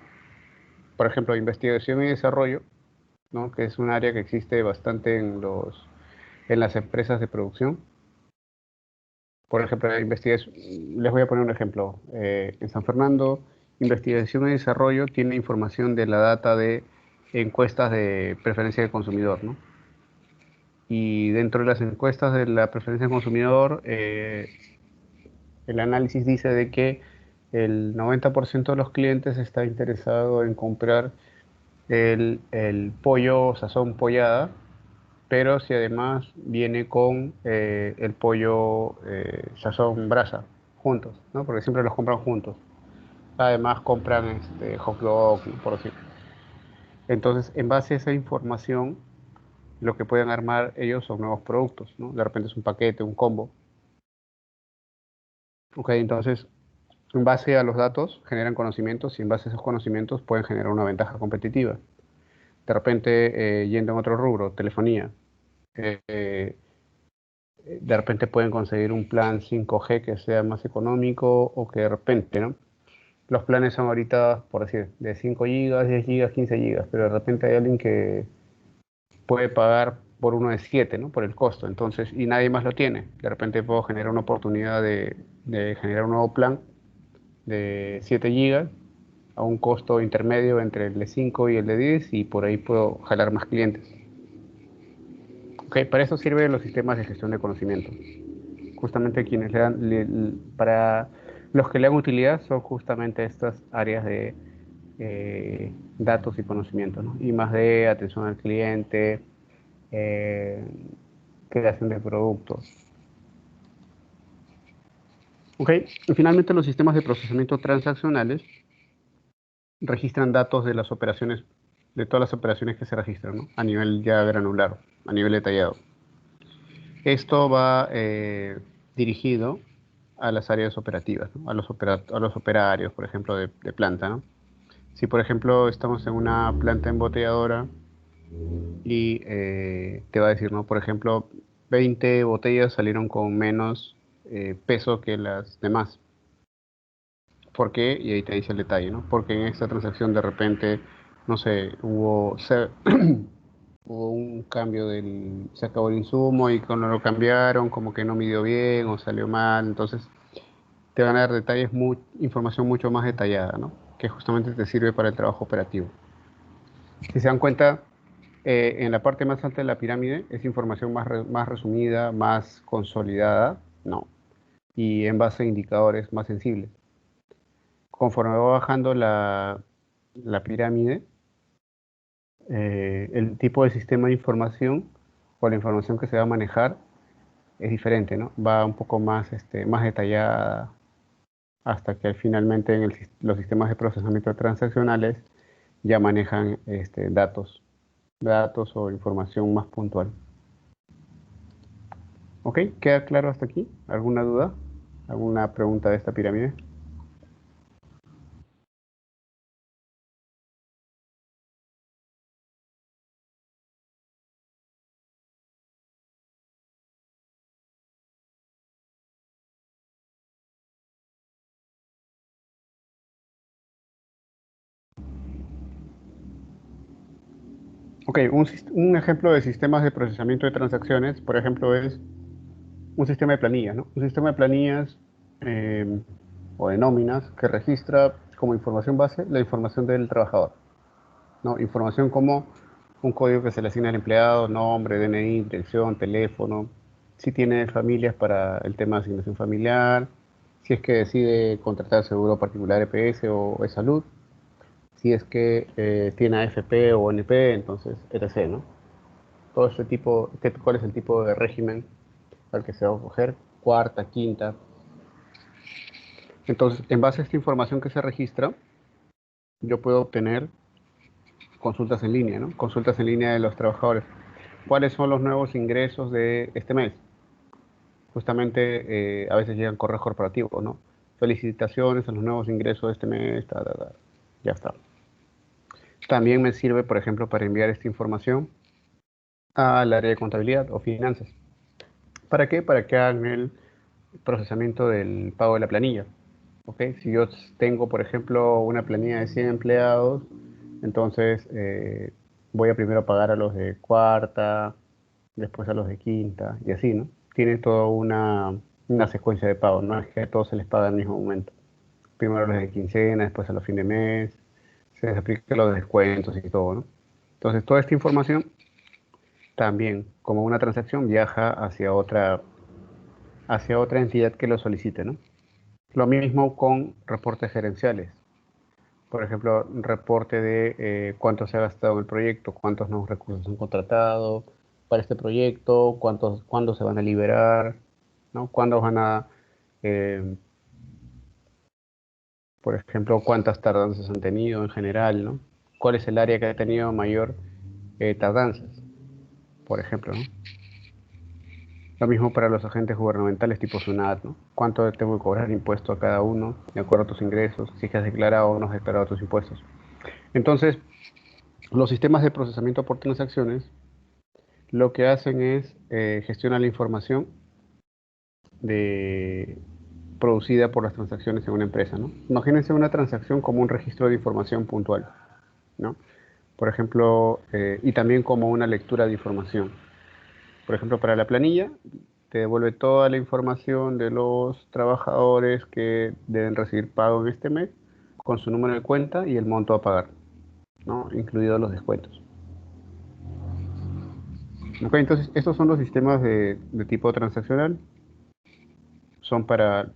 Por ejemplo, investigación y desarrollo, ¿no? Que es un área que existe bastante en las empresas de producción. Por ejemplo, les voy a poner un ejemplo. En San Fernando, investigación y desarrollo tiene información de la data de encuestas de preferencia del consumidor, ¿no? Y dentro de las encuestas de la preferencia del consumidor, el análisis dice de que el 90% de los clientes está interesado en comprar el pollo sazón pollada, pero si además viene con el pollo sazón brasa, juntos, ¿no? Porque siempre los compran juntos. Además compran hot dog, ¿no? Por decir. Entonces, en base a esa información, lo que pueden armar ellos son nuevos productos, ¿no? De repente es un paquete, un combo. Ok, entonces, en base a los datos, generan conocimientos y en base a esos conocimientos pueden generar una ventaja competitiva. De repente, yendo en otro rubro, telefonía. eh, de repente pueden conseguir un plan 5G que sea más económico o que de repente, ¿no? Los planes son ahorita, por decir, de 5 gigas, 10 gigas, 15 gigas, pero de repente hay alguien que puede pagar por uno de 7, ¿no? Por el costo, entonces, y nadie más lo tiene. De repente puedo generar una oportunidad de generar un nuevo plan de 7 gigas a un costo intermedio entre el de 5 y el de 10 y por ahí puedo jalar más clientes. Ok, para eso sirven los sistemas de gestión de conocimiento. Justamente para los que le dan utilidad son justamente estas áreas de datos y conocimiento, ¿no? Y más de atención al cliente, eh, creación de productos. Ok, y finalmente los sistemas de procesamiento transaccionales registran datos de las operaciones, de todas las operaciones que se registran, ¿no? A nivel ya granular, a nivel detallado. Esto va dirigido a las áreas operativas, ¿no? A los operarios, por ejemplo, de planta, ¿no? Si, por ejemplo, estamos en una planta embotelladora y te va a decir, ¿no? Por ejemplo, 20 botellas salieron con menos peso que las demás. ¿Por qué? Y ahí te dice el detalle, ¿no? Porque en esta transacción de repente, no sé, hubo un cambio se acabó el insumo y cuando lo cambiaron como que no midió bien o salió mal, entonces te van a dar información mucho más detallada, ¿no? Que justamente te sirve para el trabajo operativo. Si se dan cuenta, en la parte más alta de la pirámide es información más resumida, más consolidada, ¿no? Y en base a indicadores más sensibles. Conforme va bajando la pirámide, el tipo de sistema de información o la información que se va a manejar es diferente, ¿no? Va un poco más detallada hasta que finalmente los sistemas de procesamiento transaccionales ya manejan datos datos o información más puntual. ¿Ok? ¿Queda claro hasta aquí? ¿Alguna duda? ¿Alguna pregunta de esta pirámide? Ok, un ejemplo de sistemas de procesamiento de transacciones, por ejemplo, es un sistema de planillas, ¿no? Un sistema de planillas eh, o de nóminas que registra como información base la información del trabajador, ¿no? Información como un código que se le asigna al empleado, nombre, DNI, dirección, teléfono, si tiene familias para el tema de asignación familiar, si es que decide contratar seguro particular EPS o de salud, si es que tiene AFP o ONP, entonces, etc., ¿no? Todo este tipo, cuál es el tipo de régimen al que se va a coger, cuarta, quinta. Entonces, en base a esta información que se registra, yo puedo obtener consultas en línea, ¿no? Consultas en línea de los trabajadores. ¿Cuáles son los nuevos ingresos de este mes? Justamente a veces llegan correos corporativos, ¿no? Felicitaciones a los nuevos ingresos de este mes, ya está. También me sirve, por ejemplo, para enviar esta información al área de contabilidad o finanzas. ¿Para qué? Para que hagan el procesamiento del pago de la planilla. ¿Ok? Si yo tengo, por ejemplo, una planilla de 100 empleados, entonces voy a primero pagar a los de cuarta, después a los de quinta, y así, ¿no? Tiene toda una secuencia de pago, no es que a todos se les paga al mismo momento. Primero a los de quincena, después a los fines de mes, se les aplica los descuentos y todo, ¿no? Entonces, toda esta información también, como una transacción, viaja hacia otra entidad que lo solicite, ¿no? Lo mismo con reportes gerenciales. Por ejemplo, un reporte de cuánto se ha gastado en el proyecto, cuántos nuevos recursos han contratado para este proyecto, cuándo se van a liberar, ¿no? Cuándo van a, eh, por ejemplo, cuántas tardanzas han tenido en general, ¿no? ¿Cuál es el área que ha tenido mayor tardanzas, por ejemplo, ¿no? Lo mismo para los agentes gubernamentales tipo SUNAT, ¿no? ¿Cuánto tengo que cobrar impuesto a cada uno de acuerdo a tus ingresos, si es que has declarado o no has declarado tus impuestos? Entonces, los sistemas de procesamiento por transacciones lo que hacen es gestionar la información de, producida por las transacciones en una empresa, ¿no? Imagínense una transacción como un registro de información puntual, ¿no? Por ejemplo, y también como una lectura de información. Por ejemplo, para la planilla, te devuelve toda la información de los trabajadores que deben recibir pago en este mes, con su número de cuenta y el monto a pagar, ¿no? Incluidos los descuentos. Ok, entonces, estos son los sistemas de tipo transaccional. Son para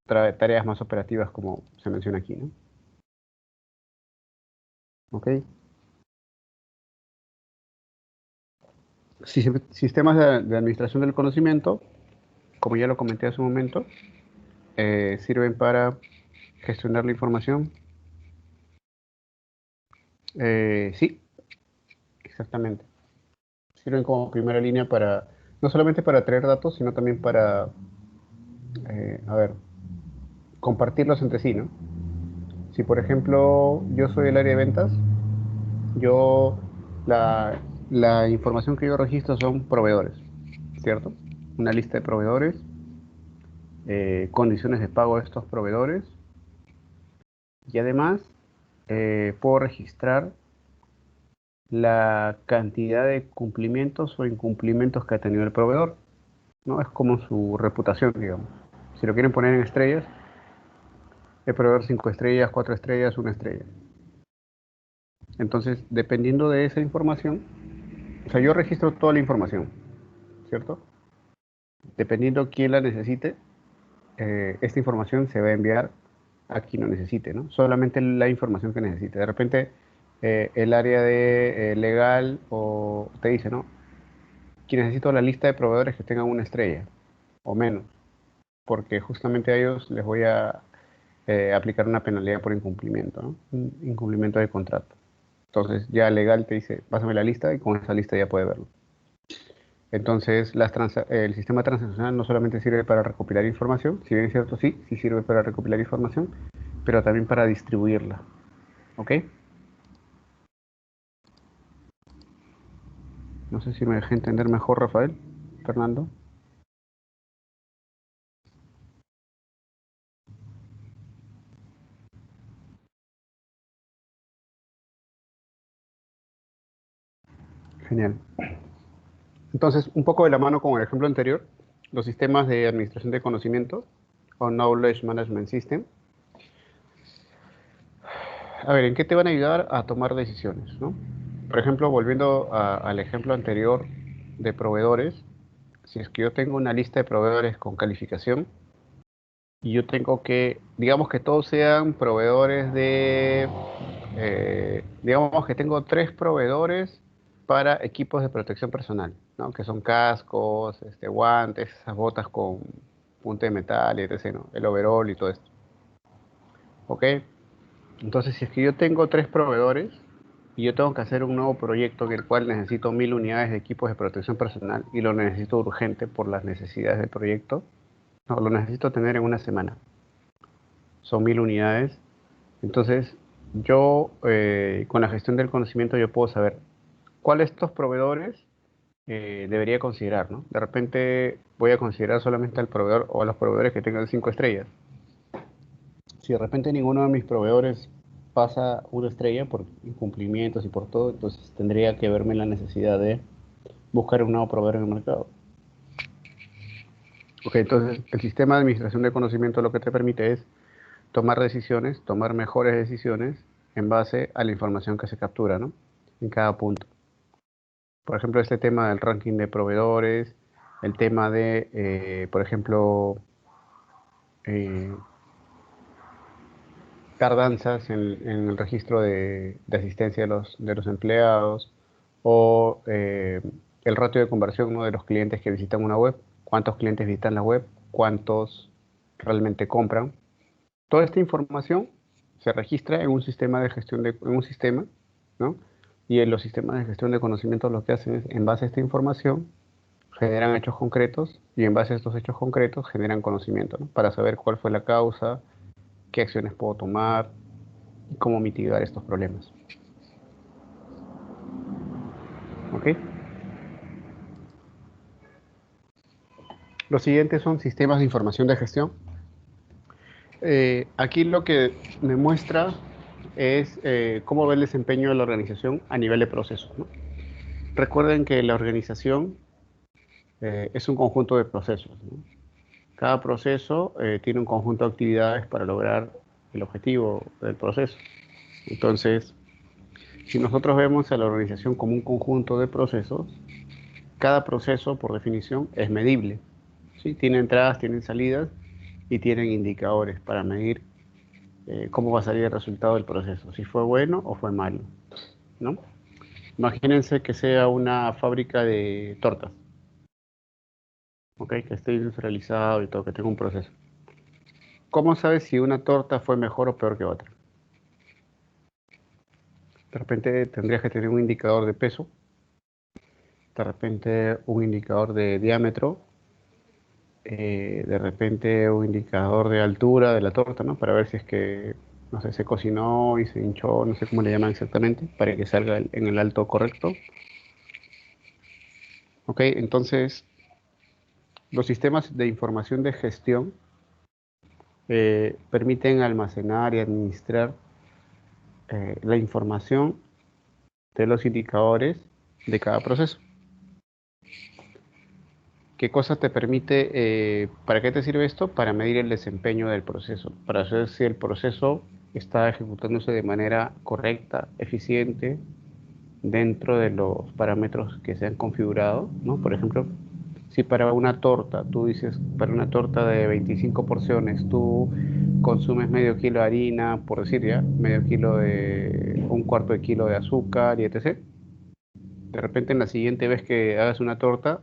tareas más operativas, como se menciona aquí, ¿no? Ok. Sistemas de administración del conocimiento, como ya lo comenté hace un momento, sirven para gestionar la información. Sí, exactamente. Sirven como primera línea para, no solamente para traer datos, sino también para, a ver, compartirlos entre sí, ¿no? Si, por ejemplo, yo soy el área de ventas, yo, la información que yo registro son proveedores, ¿cierto? Una lista de proveedores, condiciones de pago de estos proveedores y además puedo registrar la cantidad de cumplimientos o incumplimientos que ha tenido el proveedor, ¿no? Es como su reputación, digamos. Si lo quieren poner en estrellas, el proveedor 5 estrellas, 4 estrellas, 1 estrella. Entonces, dependiendo de esa información, o sea, yo registro toda la información, ¿cierto? Dependiendo quién la necesite, esta información se va a enviar a quien lo necesite, ¿no? Solamente la información que necesite. De repente, el área de legal o te dice, ¿no? Que necesito la lista de proveedores que tengan 1 estrella o menos, porque justamente a ellos les voy a aplicar una penalidad por incumplimiento, ¿no? Un incumplimiento de contrato. Entonces ya legal te dice, pásame la lista y con esa lista ya puede verlo. Entonces el sistema transaccional no solamente sirve para recopilar información, si bien es cierto, sí sirve para recopilar información, pero también para distribuirla. ¿Ok? No sé si me dejé entender mejor, Rafael, Fernando. Genial. Entonces, un poco de la mano con el ejemplo anterior, los sistemas de administración de conocimiento o Knowledge Management System. A ver, ¿en qué te van a ayudar a tomar decisiones, ¿no? Por ejemplo, volviendo al ejemplo anterior de proveedores, si es que yo tengo una lista de proveedores con calificación y yo tengo que, digamos que todos sean proveedores digamos que tengo 3 proveedores para equipos de protección personal, ¿no? Que son cascos, guantes, esas botas con punta de metal, y etc., ¿no? El overall y todo esto. ¿Ok? Entonces, si es que yo tengo 3 proveedores y yo tengo que hacer un nuevo proyecto en el cual necesito 1000 unidades de equipos de protección personal y lo necesito urgente por las necesidades del proyecto, no, lo necesito tener en una semana. Son 1000 unidades. Entonces, yo con la gestión del conocimiento yo puedo saber cuáles de estos proveedores debería considerar, ¿no? De repente voy a considerar solamente al proveedor o a los proveedores que tengan 5 estrellas. Si de repente ninguno de mis proveedores pasa 1 estrella por incumplimientos y por todo, entonces tendría que verme la necesidad de buscar un nuevo proveedor en el mercado. Ok, entonces el sistema de administración de conocimiento lo que te permite es tomar decisiones, tomar mejores decisiones en base a la información que se captura, ¿no? En cada punto. Por ejemplo, este tema del ranking de proveedores, el tema de, por ejemplo, eh, tardanzas en el registro de asistencia de los empleados o el ratio de conversión, ¿no? De los clientes que visitan una web, cuántos clientes visitan la web, cuántos realmente compran. Toda esta información se registra en un sistema de gestión en un sistema, ¿no? Y en los sistemas de gestión de conocimientos lo que hacen es, en base a esta información, generan hechos concretos y en base a estos hechos concretos generan conocimiento, ¿no? Para saber cuál fue la causa, qué acciones puedo tomar y cómo mitigar estos problemas. ¿Ok? Los siguientes son sistemas de información de gestión. Aquí lo que me muestra es cómo va el desempeño de la organización a nivel de procesos, ¿no? Recuerden que la organización es un conjunto de procesos, ¿no? Cada proceso tiene un conjunto de actividades para lograr el objetivo del proceso. Entonces, si nosotros vemos a la organización como un conjunto de procesos, cada proceso, por definición, es medible, ¿sí? Tiene entradas, tienen salidas y tienen indicadores para medir cómo va a salir el resultado del proceso, si fue bueno o fue malo, ¿no? Imagínense que sea una fábrica de tortas, ¿ok? Que esté industrializado y todo, que tenga un proceso. ¿Cómo sabes si una torta fue mejor o peor que otra? De repente tendrías que tener un indicador de peso, de repente un indicador de diámetro, de repente un indicador de altura de la torta, ¿no? Para ver si es que, no sé, se cocinó y se hinchó, no sé cómo le llaman exactamente, para que salga en el alto correcto. ¿Ok? Entonces, los sistemas de información de gestión permiten almacenar y administrar la información de los indicadores de cada proceso. ¿Qué cosa te permite, para qué te sirve esto? Para medir el desempeño del proceso, para saber si el proceso está ejecutándose de manera correcta, eficiente, dentro de los parámetros que se han configurado, ¿no? Por ejemplo, si para una torta, tú dices, para una torta de 25 porciones, tú consumes medio kilo de harina, por decir ya, medio kilo de, un cuarto de kilo de azúcar y etc. De repente en la siguiente vez que hagas una torta,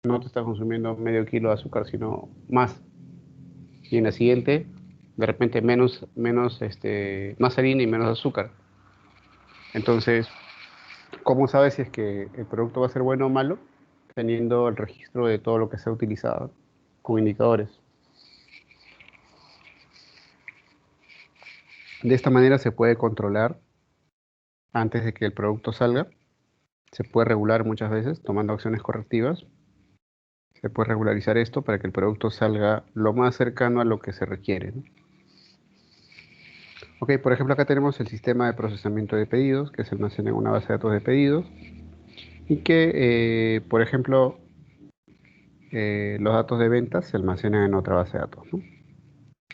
no te estás consumiendo medio kilo de azúcar, sino más. Y en la siguiente, de repente más harina y menos azúcar. Entonces, ¿cómo sabes si es que el producto va a ser bueno o malo? Teniendo el registro de todo lo que se ha utilizado con indicadores. De esta manera se puede controlar antes de que el producto salga. Se puede regular muchas veces tomando acciones correctivas. Se puede regularizar esto para que el producto salga lo más cercano a lo que se requiere, ¿no? Ok, por ejemplo, acá tenemos el sistema de procesamiento de pedidos que se almacena en una base de datos de pedidos y que, por ejemplo, los datos de ventas se almacenan en otra base de datos, ¿no?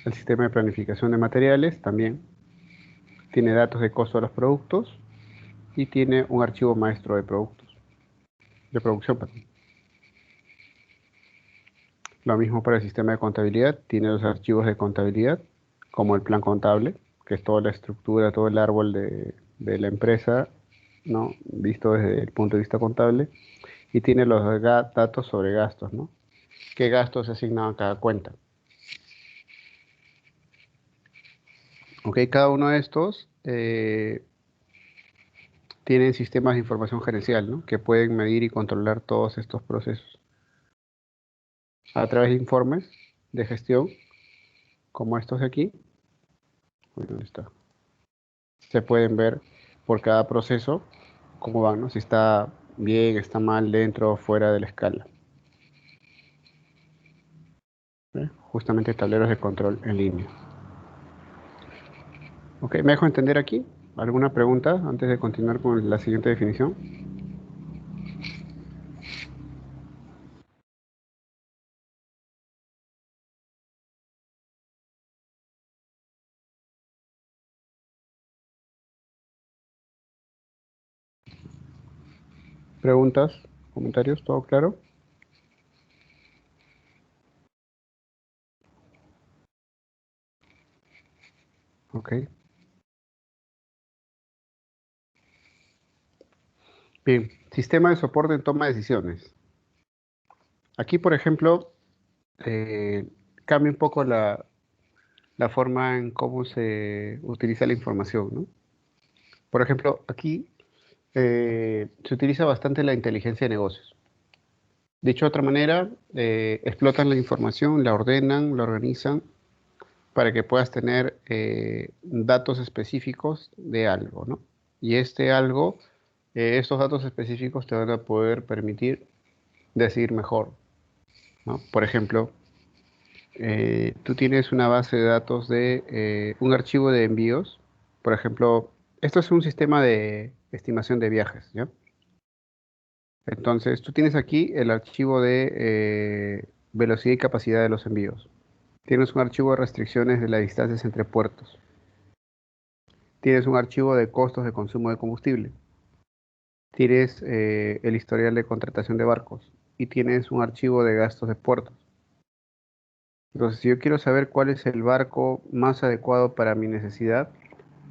El sistema de planificación de materiales también tiene datos de costo de los productos y tiene un archivo maestro de productos, de producción, perdón. Lo mismo para el sistema de contabilidad, tiene los archivos de contabilidad, como el plan contable, que es toda la estructura, todo el árbol de la empresa, ¿no? Visto desde el punto de vista contable, y tiene los datos sobre gastos, ¿no? ¿Qué gastos se asignan a cada cuenta? Ok, cada uno de estos tienen sistemas de información gerencial, ¿no? Que pueden medir y controlar todos estos procesos a través de informes de gestión, como estos de aquí. Uy, ¿dónde está? Se pueden ver por cada proceso cómo van, ¿no? Si está bien, está mal, dentro o fuera de la escala. Justamente tableros de control en línea. Ok, ¿me dejo entender aquí? ¿Alguna pregunta antes de continuar con la siguiente definición? ¿Preguntas? ¿Comentarios? ¿Todo claro? Ok. Bien, sistema de soporte en toma de decisiones. Aquí, por ejemplo, cambia un poco la forma en cómo se utiliza la información, ¿no? Por ejemplo, aquí se utiliza bastante la inteligencia de negocios. Dicho de otra manera, explotan la información, la ordenan, la organizan para que puedas tener datos específicos de algo, ¿no? Y este algo, estos datos específicos te van a poder permitir decidir mejor, ¿no? Por ejemplo, tú tienes una base de datos de un archivo de envíos. Por ejemplo, esto es un sistema de estimación de viajes, ¿ya? Entonces, tú tienes aquí el archivo de velocidad y capacidad de los envíos. Tienes un archivo de restricciones de las distancias entre puertos. Tienes un archivo de costos de consumo de combustible. Tienes el historial de contratación de barcos. Y tienes un archivo de gastos de puertos. Entonces, si yo quiero saber cuál es el barco más adecuado para mi necesidad,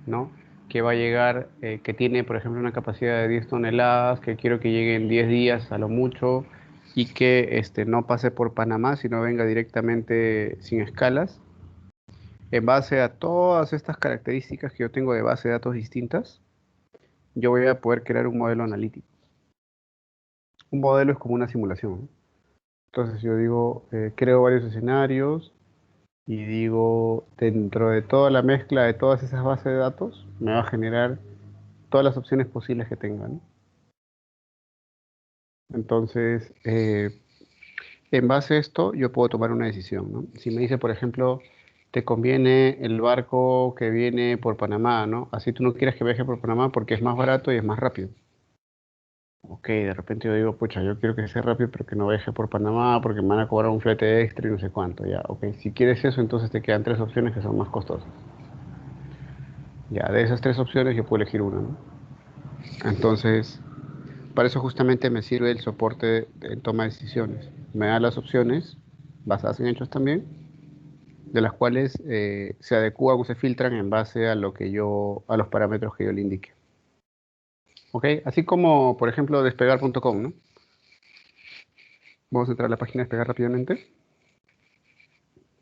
¿no? Que va a llegar, que tiene, por ejemplo, una capacidad de 10 toneladas, que quiero que llegue en 10 días a lo mucho y que no pase por Panamá, sino venga directamente sin escalas. En base a todas estas características que yo tengo de base de datos distintas, yo voy a poder crear un modelo analítico. Un modelo es como una simulación, ¿no? Entonces yo digo, creo varios escenarios y digo, dentro de toda la mezcla de todas esas bases de datos, me va a generar todas las opciones posibles que tenga, ¿no? Entonces, en base a esto, yo puedo tomar una decisión, ¿no? Si me dice, por ejemplo, te conviene el barco que viene por Panamá, ¿no? Así tú no quieres que viaje por Panamá porque es más barato y es más rápido. Ok, de repente yo digo, pucha, yo quiero que sea rápido, pero que no viaje por Panamá porque me van a cobrar un flete extra y no sé cuánto, ya. Ok, si quieres eso, entonces te quedan tres opciones que son más costosas. Ya, de esas tres opciones yo puedo elegir una, ¿no? Entonces, para eso justamente me sirve el soporte en toma de decisiones. Me da las opciones, basadas en hechos también, de las cuales se adecúan o se filtran en base a lo que a los parámetros que yo le indique. ¿Ok? Así como, por ejemplo, despegar.com, ¿no? Vamos a entrar a la página de despegar rápidamente.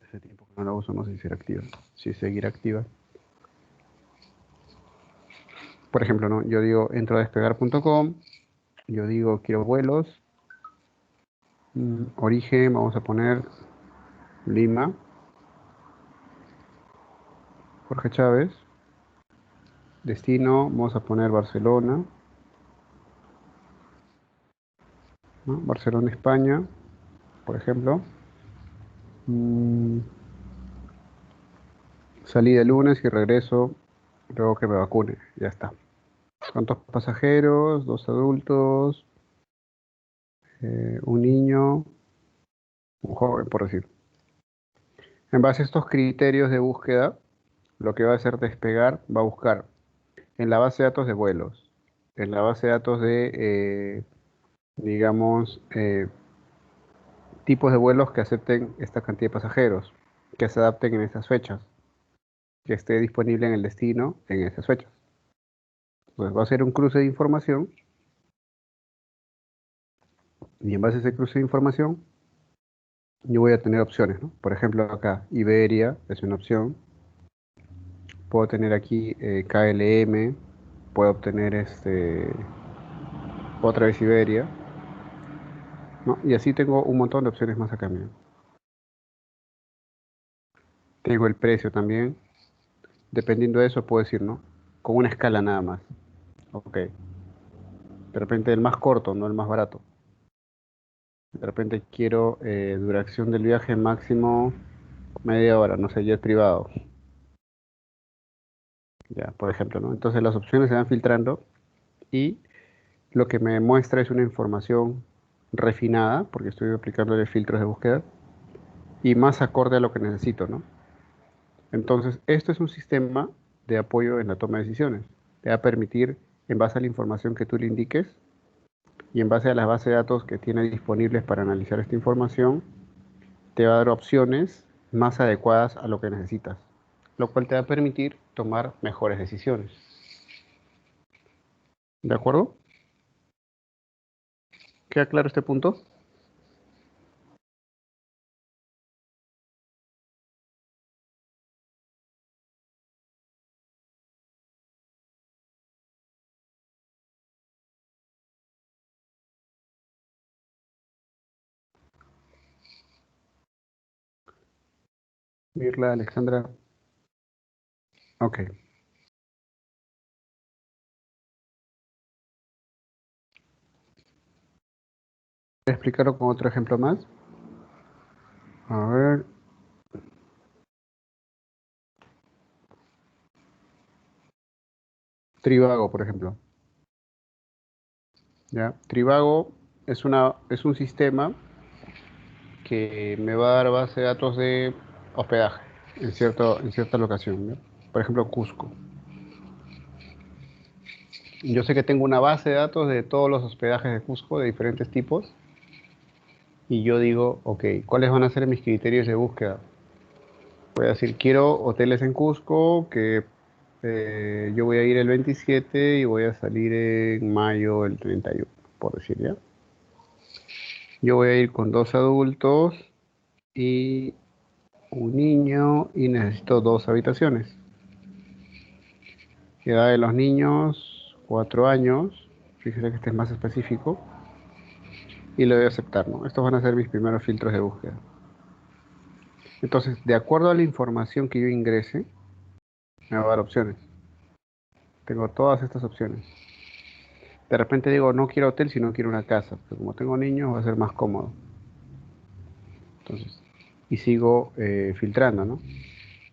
Hace tiempo que no la uso, no sé si será activa. Si seguirá activa. Por ejemplo, ¿no? Yo digo, entro a despegar.com, yo digo, quiero vuelos, origen, vamos a poner Lima, Jorge Chávez, destino, vamos a poner Barcelona, ¿no? Barcelona, España, por ejemplo. Salí de lunes y regreso luego que me vacune, ya está. ¿Cuántos pasajeros? 2 adultos, un niño, un joven, por decir. En base a estos criterios de búsqueda, lo que va a hacer Despegar va a buscar en la base de datos de vuelos, en la base de datos de, digamos, tipos de vuelos que acepten esta cantidad de pasajeros, que se adapten en esas fechas, que esté disponible en el destino en esas fechas. Entonces va a ser un cruce de información y en base a ese cruce de información yo voy a tener opciones, ¿no? Por ejemplo, acá Iberia es una opción. Puedo tener aquí KLM, puedo obtener otra vez Iberia, ¿no? Y así tengo un montón de opciones más acá, mira. Tengo el precio también. Dependiendo de eso puedo decir, ¿no? Con una escala nada más. Ok. De repente el más corto, no el más barato. De repente quiero duración del viaje máximo media hora, no sé, jet privado. Ya, por ejemplo, ¿no? Entonces las opciones se van filtrando y lo que me muestra es una información refinada, porque estoy aplicándole filtros de búsqueda, y más acorde a lo que necesito, ¿no? Entonces, esto es un sistema de apoyo en la toma de decisiones. Te va a permitir, en base a la información que tú le indiques y en base a las bases de datos que tiene disponibles para analizar esta información, te va a dar opciones más adecuadas a lo que necesitas, lo cual te va a permitir tomar mejores decisiones. ¿De acuerdo? ¿Queda claro este punto? Mirla, Alexandra. Ok. Voy a explicarlo con otro ejemplo más. A ver. Trivago, por ejemplo. ¿Ya? Trivago es un sistema que me va a dar base de datos de hospedaje en cierta locación, ¿ya? Por ejemplo, Cusco. Yo sé que tengo una base de datos de todos los hospedajes de Cusco de diferentes tipos y yo digo, ok, ¿cuáles van a ser mis criterios de búsqueda? Voy a decir, quiero hoteles en Cusco, que yo voy a ir el 27 y voy a salir en mayo el 31, por decir, ¿ya? Yo voy a ir con 2 adultos y un niño y necesito 2 habitaciones. Edad de los niños, 4 años. Fíjese que este es más específico. Y lo voy a aceptar, ¿no? Estos van a ser mis primeros filtros de búsqueda. Entonces, de acuerdo a la información que yo ingrese, me va a dar opciones. Tengo todas estas opciones. De repente digo, no quiero hotel, sino quiero una casa. Pero como tengo niños, va a ser más cómodo. Entonces, y sigo filtrando, ¿no?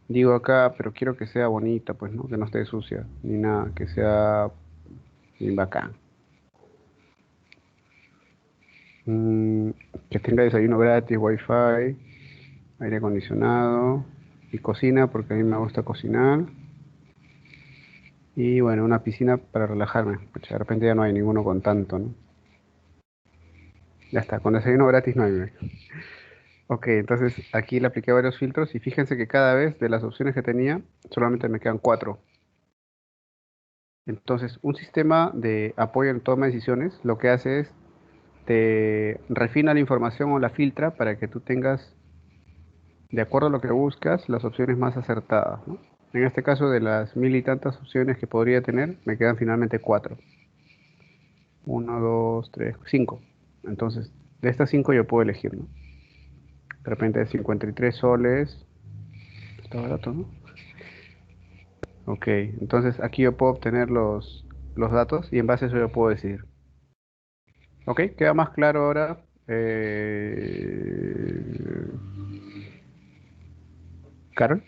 Digo acá, pero quiero que sea bonita, pues, ¿no? Que no esté sucia, ni nada, que sea bien bacán. Mm, que tenga desayuno gratis, wifi, aire acondicionado y cocina, porque a mí me gusta cocinar. Y bueno, una piscina para relajarme. Pucha, de repente ya no hay ninguno con tanto, ¿no? Ya está, con desayuno gratis no hay. Ok, entonces aquí le apliqué varios filtros y fíjense que cada vez de las opciones que tenía, solamente me quedan 4. Entonces, un sistema de apoyo en toma de decisiones lo que hace es te refina la información o la filtra para que tú tengas, de acuerdo a lo que buscas, las opciones más acertadas, ¿no? En este caso, de las 1000 y tantas opciones que podría tener, me quedan finalmente 4. 1, 2, 3, 5. Entonces, de estas 5 yo puedo elegir, ¿no? De repente 53 soles. Está barato, ¿no? Ok, entonces aquí yo puedo obtener los datos y en base a eso yo puedo decidir. Ok, queda más claro ahora. Carol.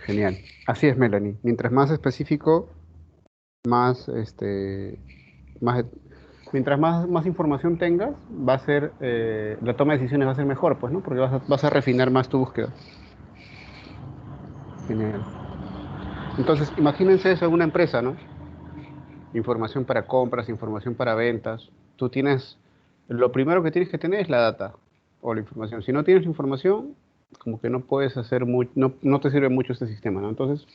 Genial. Así es, Melanie. Mientras más específico, más, más, mientras más información tengas, va a ser, la toma de decisiones va a ser mejor, pues, ¿no? Porque vas a refinar más tu búsqueda. Genial. Entonces, imagínense eso en una empresa, ¿no? Información para compras, información para ventas. Tú tienes, lo primero que tienes que tener es la data o la información. Si no tienes la información, como que no puedes hacer mucho, no te sirve mucho este sistema, ¿no? Entonces,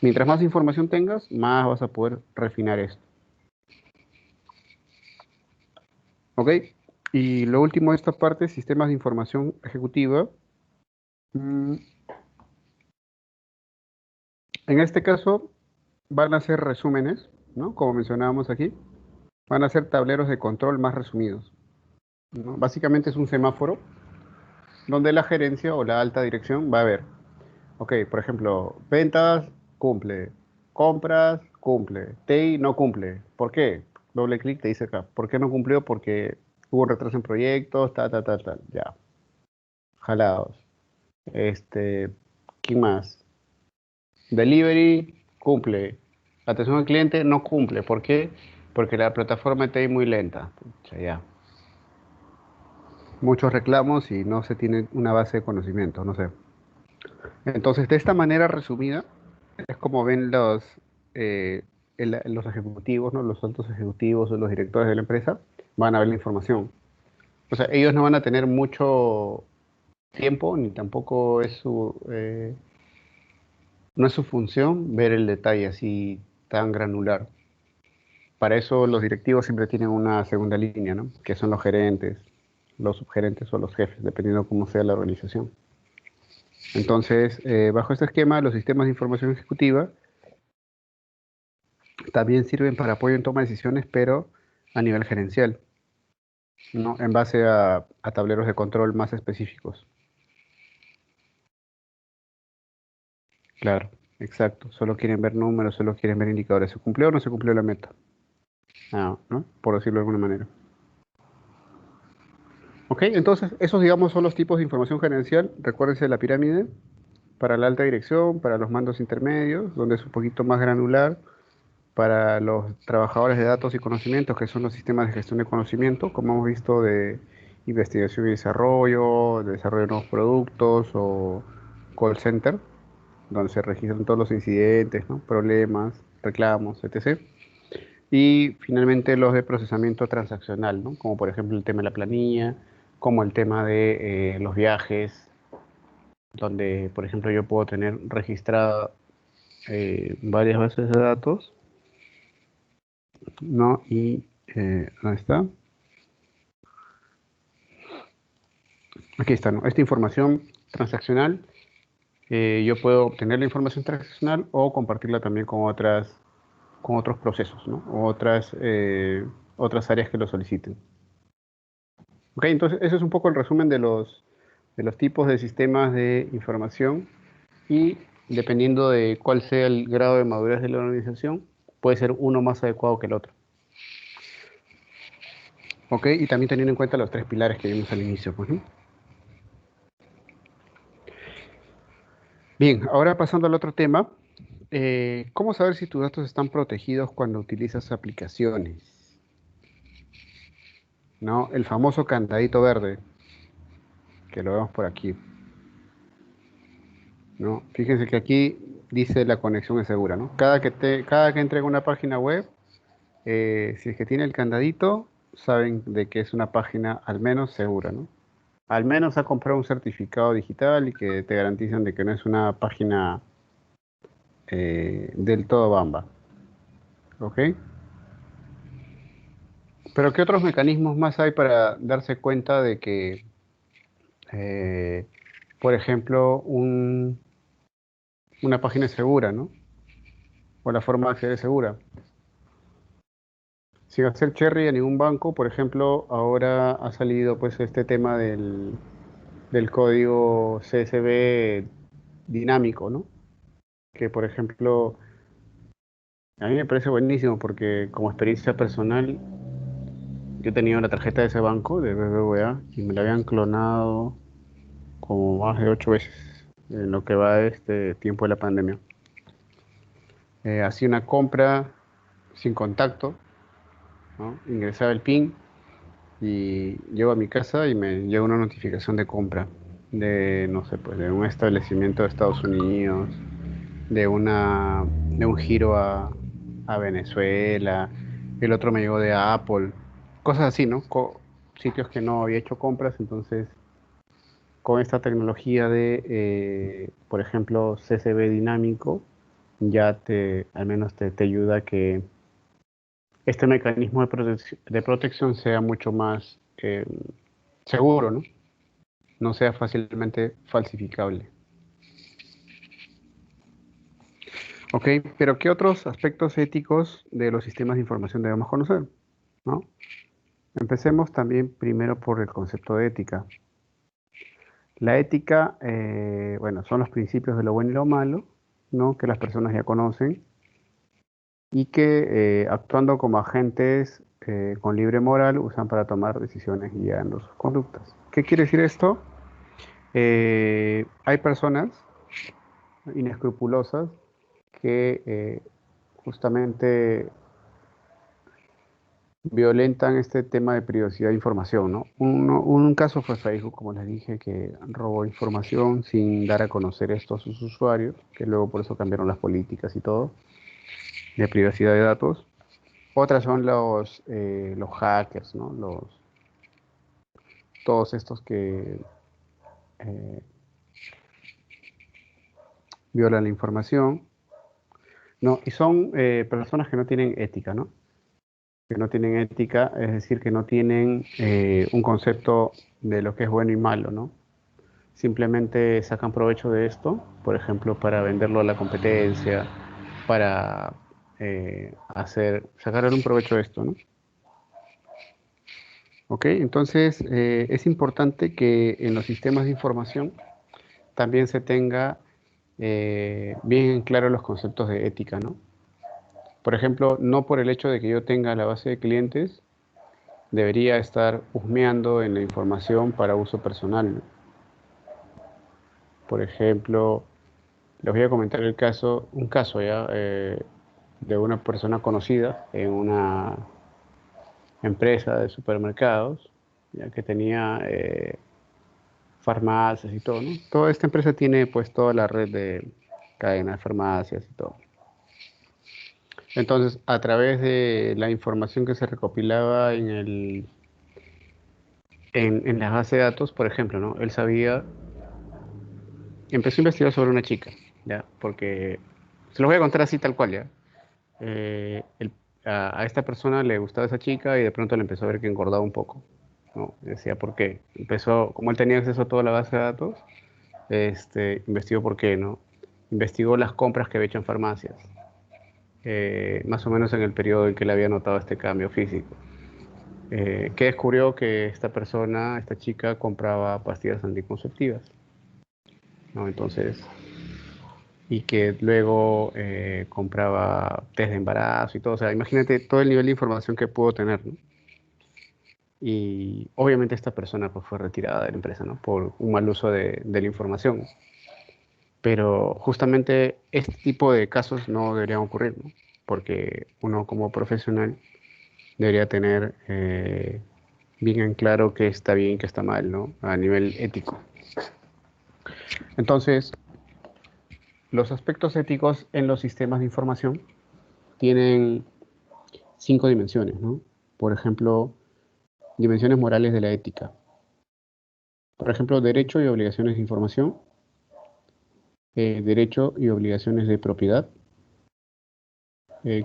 mientras más información tengas, más vas a poder refinar esto. ¿Ok? Y lo último de esta parte, sistemas de información ejecutiva. Mm, En este caso, van a ser resúmenes, ¿no? Como mencionábamos aquí, van a ser tableros de control más resumidos, ¿no? Básicamente es un semáforo donde la gerencia o la alta dirección va a ver, ok, por ejemplo, ventas cumple, compras cumple, TI no cumple. ¿Por qué? Doble clic te dice acá. ¿Por qué no cumplió? Porque hubo retraso en proyectos, ya, jalados. ¿Quién más? Delivery cumple. Atención al cliente no cumple. ¿Por qué? Porque la plataforma está ahí muy lenta. Pucha, ya. Muchos reclamos y no se tiene una base de conocimiento, no sé. Entonces, de esta manera resumida, es como ven eh, los ejecutivos, ¿no? Los altos ejecutivos o los directores de la empresa van a ver la información. O sea, ellos no van a tener mucho tiempo, ni tampoco no es su función ver el detalle así tan granular. Para eso los directivos siempre tienen una segunda línea, ¿no? Que son los gerentes, los subgerentes o los jefes, dependiendo cómo sea la organización. Entonces, bajo este esquema, los sistemas de información ejecutiva también sirven para apoyo en toma de decisiones, pero a nivel gerencial, ¿no? En base a tableros de control más específicos. Claro, exacto. Solo quieren ver números, solo quieren ver indicadores. ¿Se cumplió o no se cumplió la meta? Ah, ¿no? Por decirlo de alguna manera. Ok, entonces esos digamos son los tipos de información gerencial. Recuérdense de la pirámide para la alta dirección, para los mandos intermedios, donde es un poquito más granular, para los trabajadores de datos y conocimientos, que son los sistemas de gestión de conocimiento, como hemos visto de investigación y desarrollo, de desarrollo de nuevos productos o call center, donde se registran todos los incidentes, ¿no? Problemas, reclamos, etc. Y finalmente los de procesamiento transaccional, ¿no? Como por ejemplo el tema de la planilla, como el tema de los viajes, donde por ejemplo yo puedo tener registrada varias bases de datos, ¿no? Y ¿dónde está? Aquí está, ¿no? Esta información transaccional, yo puedo obtener la información transaccional o compartirla también con otros procesos, ¿no? O otras áreas que lo soliciten. Ok, entonces ese es un poco el resumen de los tipos de sistemas de información y dependiendo de cuál sea el grado de madurez de la organización, puede ser uno más adecuado que el otro. Ok, y también teniendo en cuenta los tres pilares que vimos al inicio, pues, ¿no? Bien, ahora pasando al otro tema, ¿cómo saber si tus datos están protegidos cuando utilizas aplicaciones? ¿No? El famoso candadito verde, que lo vemos por aquí, ¿no? Fíjense que aquí dice la conexión es segura, ¿no? Cada que entrega una página web, si es que tiene el candadito, saben de que es una página al menos segura, ¿no? Al menos ha comprado un certificado digital y que te garantizan de que no es una página del todo bamba, ¿ok? Pero ¿qué otros mecanismos más hay para darse cuenta de que, eh, por ejemplo, una página es segura, ¿no? O la forma de acceder es segura. Sin hacer cherry a ningún banco, por ejemplo, ahora ha salido pues este tema del código CSV dinámico, ¿no? Que por ejemplo, a mí me parece buenísimo porque como experiencia personal, yo he tenido la tarjeta de ese banco, de BBVA, y me la habían clonado como más de 8 veces en lo que va de este tiempo de la pandemia. Hacía una compra sin contacto, ¿no? Ingresaba el PIN y llego a mi casa y me llega una notificación de compra de, no sé, pues de un establecimiento de Estados Unidos, de un giro a Venezuela, el otro me llegó de Apple, cosas así, ¿no? Sitios que no había hecho compras, entonces con esta tecnología de, por ejemplo, CCV dinámico, ya al menos te ayuda a que este mecanismo de protección sea mucho más seguro, ¿no? No sea fácilmente falsificable. Ok, pero ¿qué otros aspectos éticos de los sistemas de información debemos conocer? ¿No? Empecemos también primero por el concepto de ética. La ética, bueno, son los principios de lo bueno y lo malo, ¿no? Que las personas ya conocen y que actuando como agentes con libre moral usan para tomar decisiones guiando sus conductas. ¿Qué quiere decir esto? Hay personas inescrupulosas que justamente violentan este tema de privacidad de información, ¿no? Un caso fue Facebook, como les dije, que robó información sin dar a conocer esto a sus usuarios, que luego por eso cambiaron las políticas y todo, de privacidad de datos. Otras son los hackers, ¿no? Todos estos que eh, violan la información, ¿no? Y son personas que no tienen ética, ¿no? Que no tienen ética, es decir, que no tienen un concepto de lo que es bueno y malo, ¿no? Simplemente sacan provecho de esto, por ejemplo, para venderlo a la competencia, para sacar un provecho de esto, ¿no? ¿Ok? Entonces, es importante que en los sistemas de información también se tenga bien en claro los conceptos de ética, ¿no? Por ejemplo, no por el hecho de que yo tenga la base de clientes, debería estar husmeando en la información para uso personal, ¿no? Por ejemplo, les voy a comentar un caso ya de una persona conocida en una empresa de supermercados, ya que tenía farmacias y todo, ¿no? Toda esta empresa tiene pues toda la red de cadenas de farmacias y todo. Entonces, a través de la información que se recopilaba en la base de datos, por ejemplo, ¿no? Él empezó a investigar sobre una chica, ¿ya? Porque se lo voy a contar así tal cual, ¿ya? eh, el- a esta persona le gustaba esa chica y de pronto le empezó a ver que engordaba un poco, ¿no? Decía por qué. Como él tenía acceso a toda la base de datos, investigó por qué, ¿no? Investigó las compras que había hecho en farmacias, más o menos en el periodo en que le había notado este cambio físico. Que descubrió que esta chica, compraba pastillas anticonceptivas, ¿no? Entonces, y que luego compraba test de embarazo y todo. O sea, imagínate todo el nivel de información que pudo tener, ¿no? Y obviamente esta persona pues, fue retirada de la empresa, ¿no? Por un mal uso de la información. Pero justamente este tipo de casos no deberían ocurrir, ¿no? Porque uno como profesional debería tener bien en claro qué está bien y qué está mal, ¿no? A nivel ético. Entonces, los aspectos éticos en los sistemas de información tienen 5 dimensiones, ¿no? Por ejemplo, dimensiones morales de la ética. Por ejemplo, derecho y obligaciones de información, derecho y obligaciones de propiedad,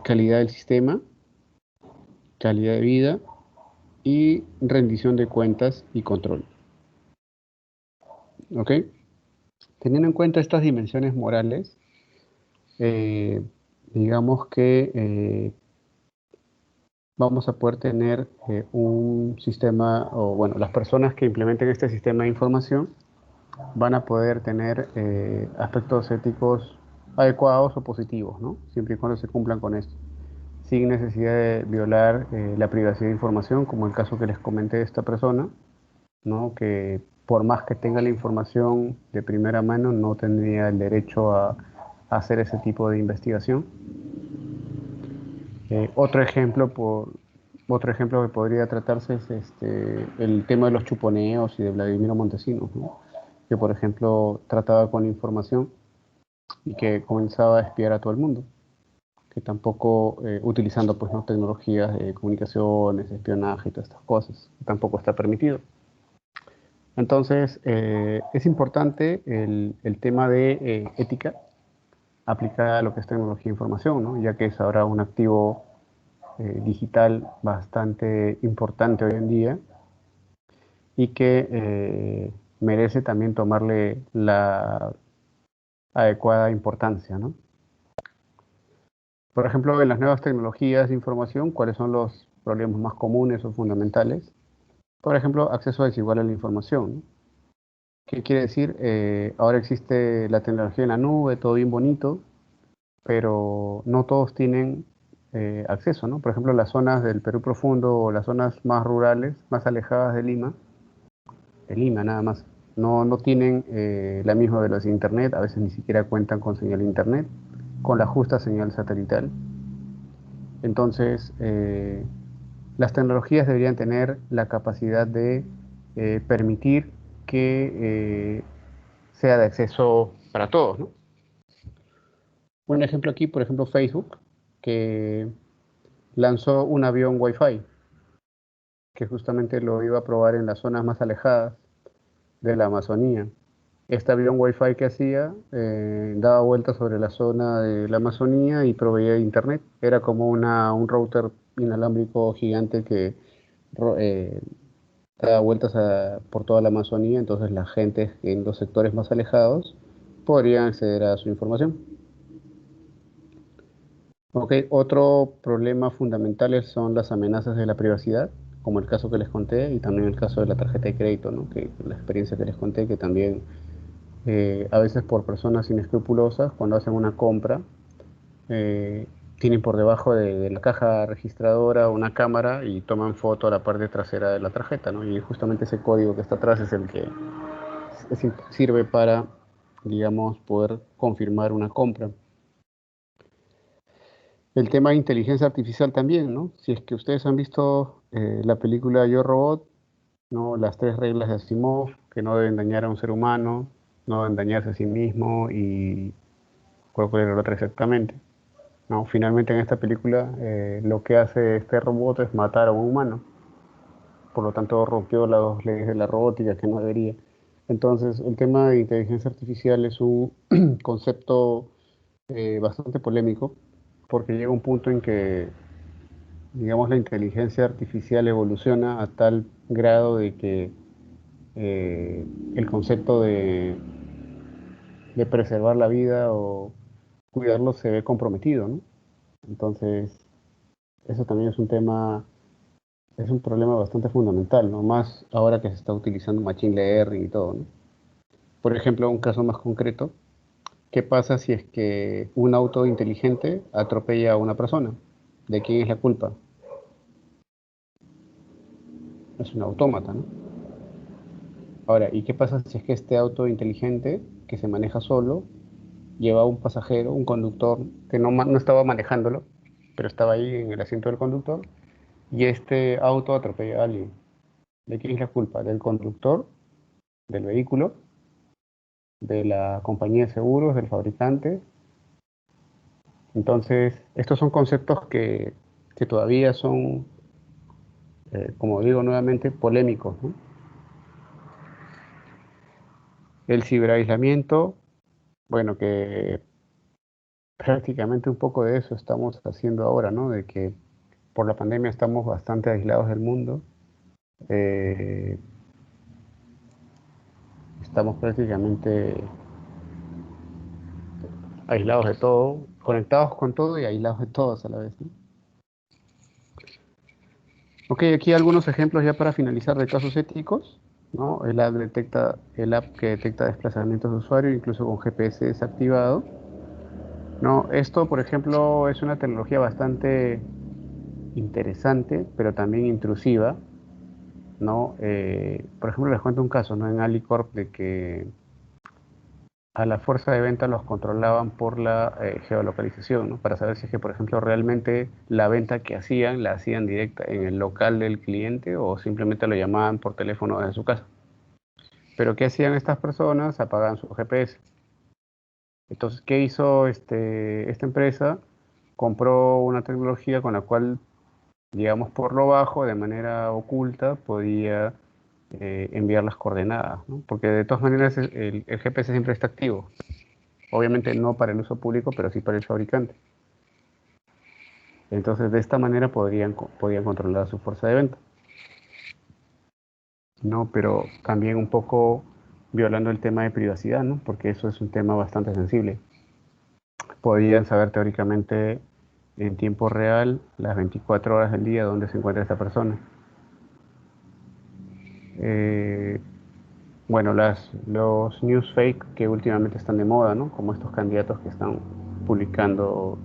calidad del sistema, calidad de vida y rendición de cuentas y control. ¿Ok? Teniendo en cuenta estas dimensiones morales, digamos que vamos a poder tener un sistema, o bueno, las personas que implementen este sistema de información van a poder tener aspectos éticos adecuados o positivos, ¿no? Siempre y cuando se cumplan con esto, sin necesidad de violar la privacidad de información, como el caso que les comenté de esta persona, ¿no? Que por más que tenga la información de primera mano, no tendría el derecho a hacer ese tipo de investigación. Otro ejemplo que podría tratarse es el tema de los chuponeos y de Vladimiro Montesinos, ¿no? Que por ejemplo trataba con información y que comenzaba a espiar a todo el mundo, que tampoco utilizando pues, ¿no? tecnologías de comunicaciones, espionaje y todas estas cosas, tampoco está permitido. Entonces, es importante el tema de ética aplicada a lo que es tecnología de información, ¿no? Ya que es ahora un activo digital bastante importante hoy en día y que merece también tomarle la adecuada importancia, ¿no? Por ejemplo, en las nuevas tecnologías de información, ¿cuáles son los problemas más comunes o fundamentales? Por ejemplo, acceso desigual a la información, ¿no? ¿Qué quiere decir? Ahora existe la tecnología en la nube, todo bien bonito, pero no todos tienen acceso, ¿no? Por ejemplo, las zonas del Perú profundo o las zonas más rurales, más alejadas de Lima nada más, no tienen la misma velocidad de Internet, a veces ni siquiera cuentan con señal de Internet, con la justa señal satelital. Entonces, las tecnologías deberían tener la capacidad de permitir que sea de acceso para todos, ¿no? Un ejemplo aquí, por ejemplo, Facebook, que lanzó un avión Wi-Fi, que justamente lo iba a probar en las zonas más alejadas de la Amazonía. Este avión Wi-Fi que hacía daba vueltas sobre la zona de la Amazonía y proveía de internet. Era como un router inalámbrico gigante que eh, daba vueltas por toda la Amazonía, entonces la gente en los sectores más alejados podrían acceder a su información. Ok, otro problema fundamental son las amenazas de la privacidad, como el caso que les conté y también el caso de la tarjeta de crédito, ¿no? Que la experiencia que les conté, que también a veces por personas inescrupulosas, cuando hacen una compra, eh, tienen por debajo de la caja registradora una cámara y toman foto a la parte trasera de la tarjeta, ¿no? Y justamente ese código que está atrás es el que sirve para, digamos, poder confirmar una compra. El tema de inteligencia artificial también, ¿no? Si es que ustedes han visto la película Yo Robot, ¿no? Las tres reglas de Asimov, que no deben dañar a un ser humano, no deben dañarse a sí mismo y cuál era la otra exactamente, ¿no? Finalmente en esta película lo que hace este robot es matar a un humano, por lo tanto rompió las dos leyes de la robótica que no debería. Entonces el tema de inteligencia artificial es un concepto bastante polémico porque llega un punto en que digamos, la inteligencia artificial evoluciona a tal grado de que eh, el concepto de preservar la vida o cuidarlo se ve comprometido, ¿no? Entonces, eso también es un tema, es un problema bastante fundamental, ¿no? Más ahora que se está utilizando machine learning y todo, ¿no? Por ejemplo, un caso más concreto, ¿qué pasa si es que un auto inteligente atropella a una persona? ¿De quién es la culpa? Es un autómata, ¿no? Ahora, ¿y qué pasa si es que este auto inteligente que se maneja solo lleva a un pasajero, un conductor que no estaba manejándolo, pero estaba ahí en el asiento del conductor y este auto atropella a alguien? ¿De quién es la culpa? ¿Del conductor, del vehículo, de la compañía de seguros, del fabricante? Entonces, estos son conceptos que todavía son, como digo nuevamente, polémicos, ¿no? El ciberaislamiento, bueno, que prácticamente un poco de eso estamos haciendo ahora, ¿no? De que por la pandemia estamos bastante aislados del mundo Estamos prácticamente aislados de todo, conectados con todo y aislados de todos a la vez, ¿no? Ok, aquí algunos ejemplos ya para finalizar de casos éticos, ¿no? El app que detecta desplazamientos de usuario, incluso con GPS desactivado, ¿no? Esto, por ejemplo, es una tecnología bastante interesante, pero también intrusiva, ¿no? Por ejemplo, les cuento un caso, ¿no? En Alicorp de que a la fuerza de venta los controlaban por la geolocalización, ¿no? Para saber si es que, por ejemplo, realmente la venta que hacían la hacían directa en el local del cliente o simplemente lo llamaban por teléfono desde su casa. Pero ¿qué hacían estas personas? Apagaban su GPS. Entonces, ¿qué hizo esta empresa? Compró una tecnología con la cual, digamos, por lo bajo, de manera oculta, podía enviar las coordenadas, ¿no? Porque de todas maneras el GPS siempre está activo. Obviamente no para el uso público, pero sí para el fabricante. Entonces, de esta manera podían controlar su fuerza de venta. No, pero también un poco violando el tema de privacidad, ¿no? Porque eso es un tema bastante sensible. Podían saber teóricamente en tiempo real, las 24 horas del día, dónde se encuentra esta persona. Eh, bueno, los news fake que últimamente están de moda, ¿no? Como estos candidatos que están publicando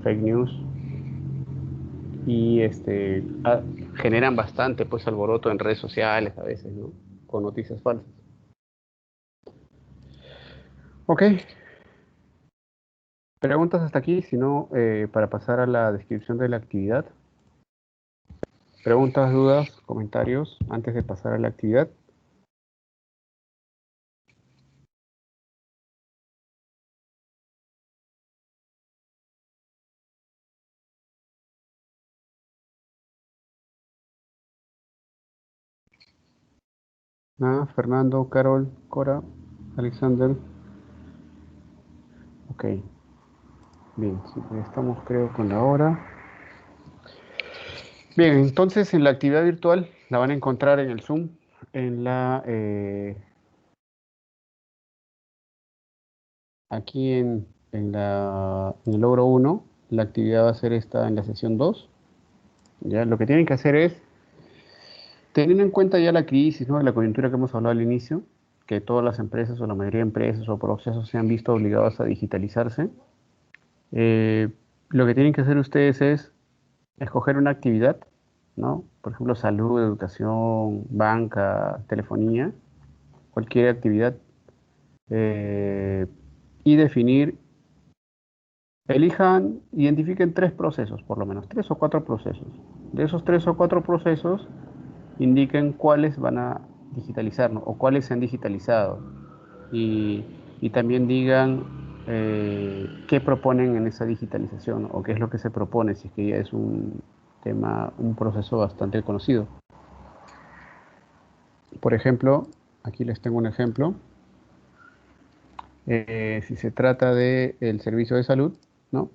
fake news y generan bastante pues alboroto en redes sociales a veces, ¿no? Con noticias falsas. Ok, preguntas hasta aquí, si no, para pasar a la descripción de la actividad. Preguntas, dudas, comentarios antes de pasar a la actividad. Nada, Fernando, Carol, Cora, Alexander. Ok, bien, sí, estamos creo con la hora. Bien, entonces en la actividad virtual la van a encontrar en el Zoom, aquí en el logro 1, la actividad va a ser esta en la sesión 2. Ya, lo que tienen que hacer es, teniendo en cuenta ya la crisis, ¿no? La coyuntura que hemos hablado al inicio, que todas las empresas o la mayoría de empresas o procesos se han visto obligados a digitalizarse, eh, lo que tienen que hacer ustedes es escoger una actividad, ¿no? Por ejemplo, salud, educación, banca, telefonía, cualquier actividad, eh, y definir, identifiquen tres procesos, por lo menos, tres o cuatro procesos. De esos tres o cuatro procesos, indiquen cuáles van a digitalizar, ¿no? O cuáles se han digitalizado. Y, y también digan qué proponen en esa digitalización, ¿no? O qué es lo que se propone, si es que ya es un tema, un proceso bastante conocido. Por ejemplo, aquí les tengo un ejemplo. Si se trata del servicio de salud, ¿no?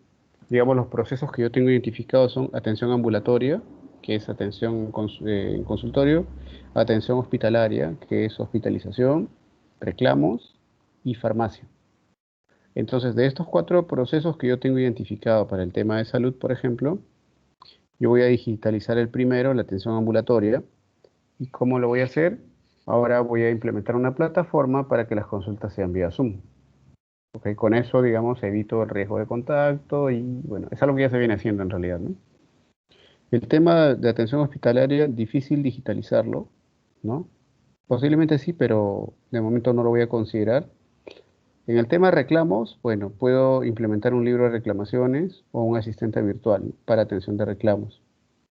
Digamos, los procesos que yo tengo identificados son atención ambulatoria, que es atención en consultorio, atención hospitalaria, que es hospitalización, reclamos y farmacia. Entonces, de estos cuatro procesos que yo tengo identificado para el tema de salud, por ejemplo, yo voy a digitalizar el primero, la atención ambulatoria. ¿Y cómo lo voy a hacer? Ahora voy a implementar una plataforma para que las consultas sean vía Zoom. Okay, con eso, digamos, evito el riesgo de contacto y, bueno, es algo que ya se viene haciendo en realidad, ¿no? El tema de atención hospitalaria, difícil digitalizarlo, ¿no? Posiblemente sí, pero de momento no lo voy a considerar. En el tema de reclamos, bueno, puedo implementar un libro de reclamaciones o un asistente virtual para atención de reclamos.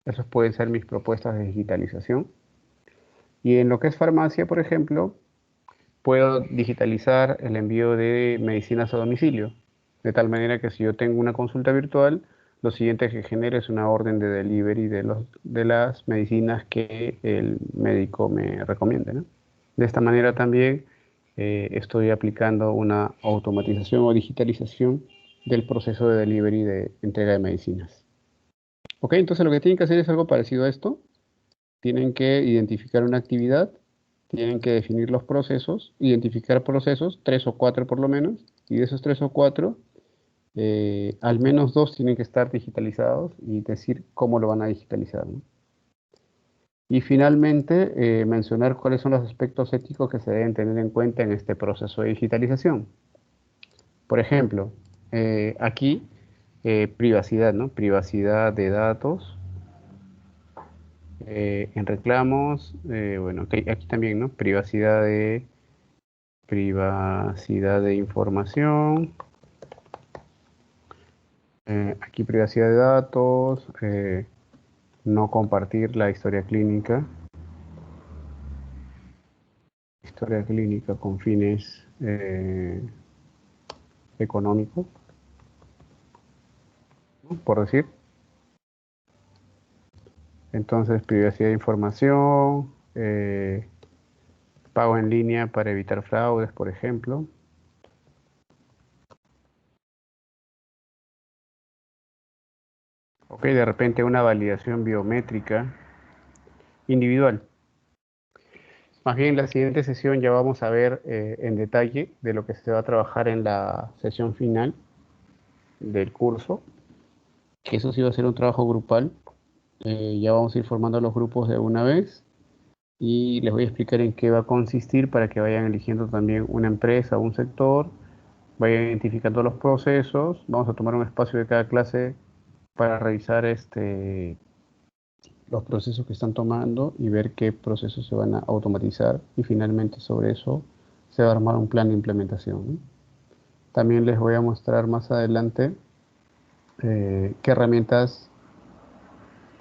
Esas pueden ser mis propuestas de digitalización. Y en lo que es farmacia, por ejemplo, puedo digitalizar el envío de medicinas a domicilio, de tal manera que si yo tengo una consulta virtual, lo siguiente que genere es una orden de delivery de las medicinas que el médico me recomiende, ¿no? De esta manera también estoy aplicando una automatización o digitalización del proceso de delivery de entrega de medicinas. Ok, entonces lo que tienen que hacer es algo parecido a esto. Tienen que identificar una actividad, tienen que definir los procesos, identificar procesos, 3 o 4 por lo menos, y de esos 3 o 4, al menos 2 tienen que estar digitalizados y decir cómo lo van a digitalizar, ¿no? Y finalmente, mencionar cuáles son los aspectos éticos que se deben tener en cuenta en este proceso de digitalización. Por ejemplo, aquí, privacidad, ¿no? Privacidad de datos. En reclamos, bueno, aquí también, ¿no? Privacidad de información. Aquí privacidad de datos. No compartir la historia clínica. Historia clínica con fines económicos, ¿no? Por decir. Entonces, privacidad de información, pago en línea para evitar fraudes, por ejemplo. Ok, de repente una validación biométrica individual. Más bien en la siguiente sesión ya vamos a ver en detalle de lo que se va a trabajar en la sesión final del curso, que eso sí va a ser un trabajo grupal. Ya vamos a ir formando los grupos de una vez y les voy a explicar en qué va a consistir para que vayan eligiendo también una empresa o un sector, vayan identificando los procesos. Vamos a tomar un espacio de cada clase para revisar los procesos que están tomando y ver qué procesos se van a automatizar, y finalmente sobre eso se va a armar un plan de implementación, ¿no? También les voy a mostrar más adelante qué herramientas.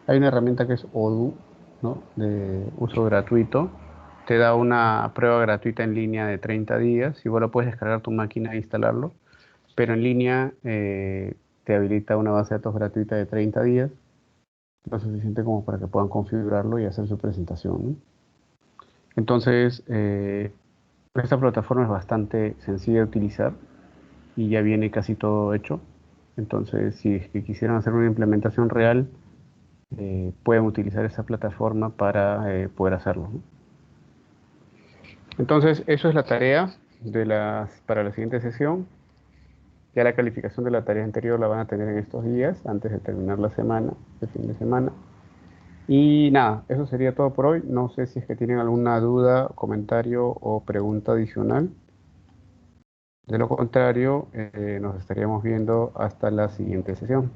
Hay una herramienta que es Odoo, ¿no? De uso gratuito. Te da una prueba gratuita en línea de 30 días. Igual lo puedes descargar tu máquina e instalarlo, pero en línea te habilita una base de datos gratuita de 30 días, lo suficiente como para que puedan configurarlo y hacer su presentación, ¿no? Entonces, esta plataforma es bastante sencilla de utilizar y ya viene casi todo hecho. Entonces, si es que quisieran hacer una implementación real, pueden utilizar esa plataforma para poder hacerlo, ¿no? Entonces, eso es la tarea para la siguiente sesión. Ya la calificación de la tarea anterior la van a tener en estos días, antes de terminar la semana, el fin de semana. Y nada, eso sería todo por hoy. No sé si es que tienen alguna duda, comentario o pregunta adicional. De lo contrario, nos estaríamos viendo hasta la siguiente sesión.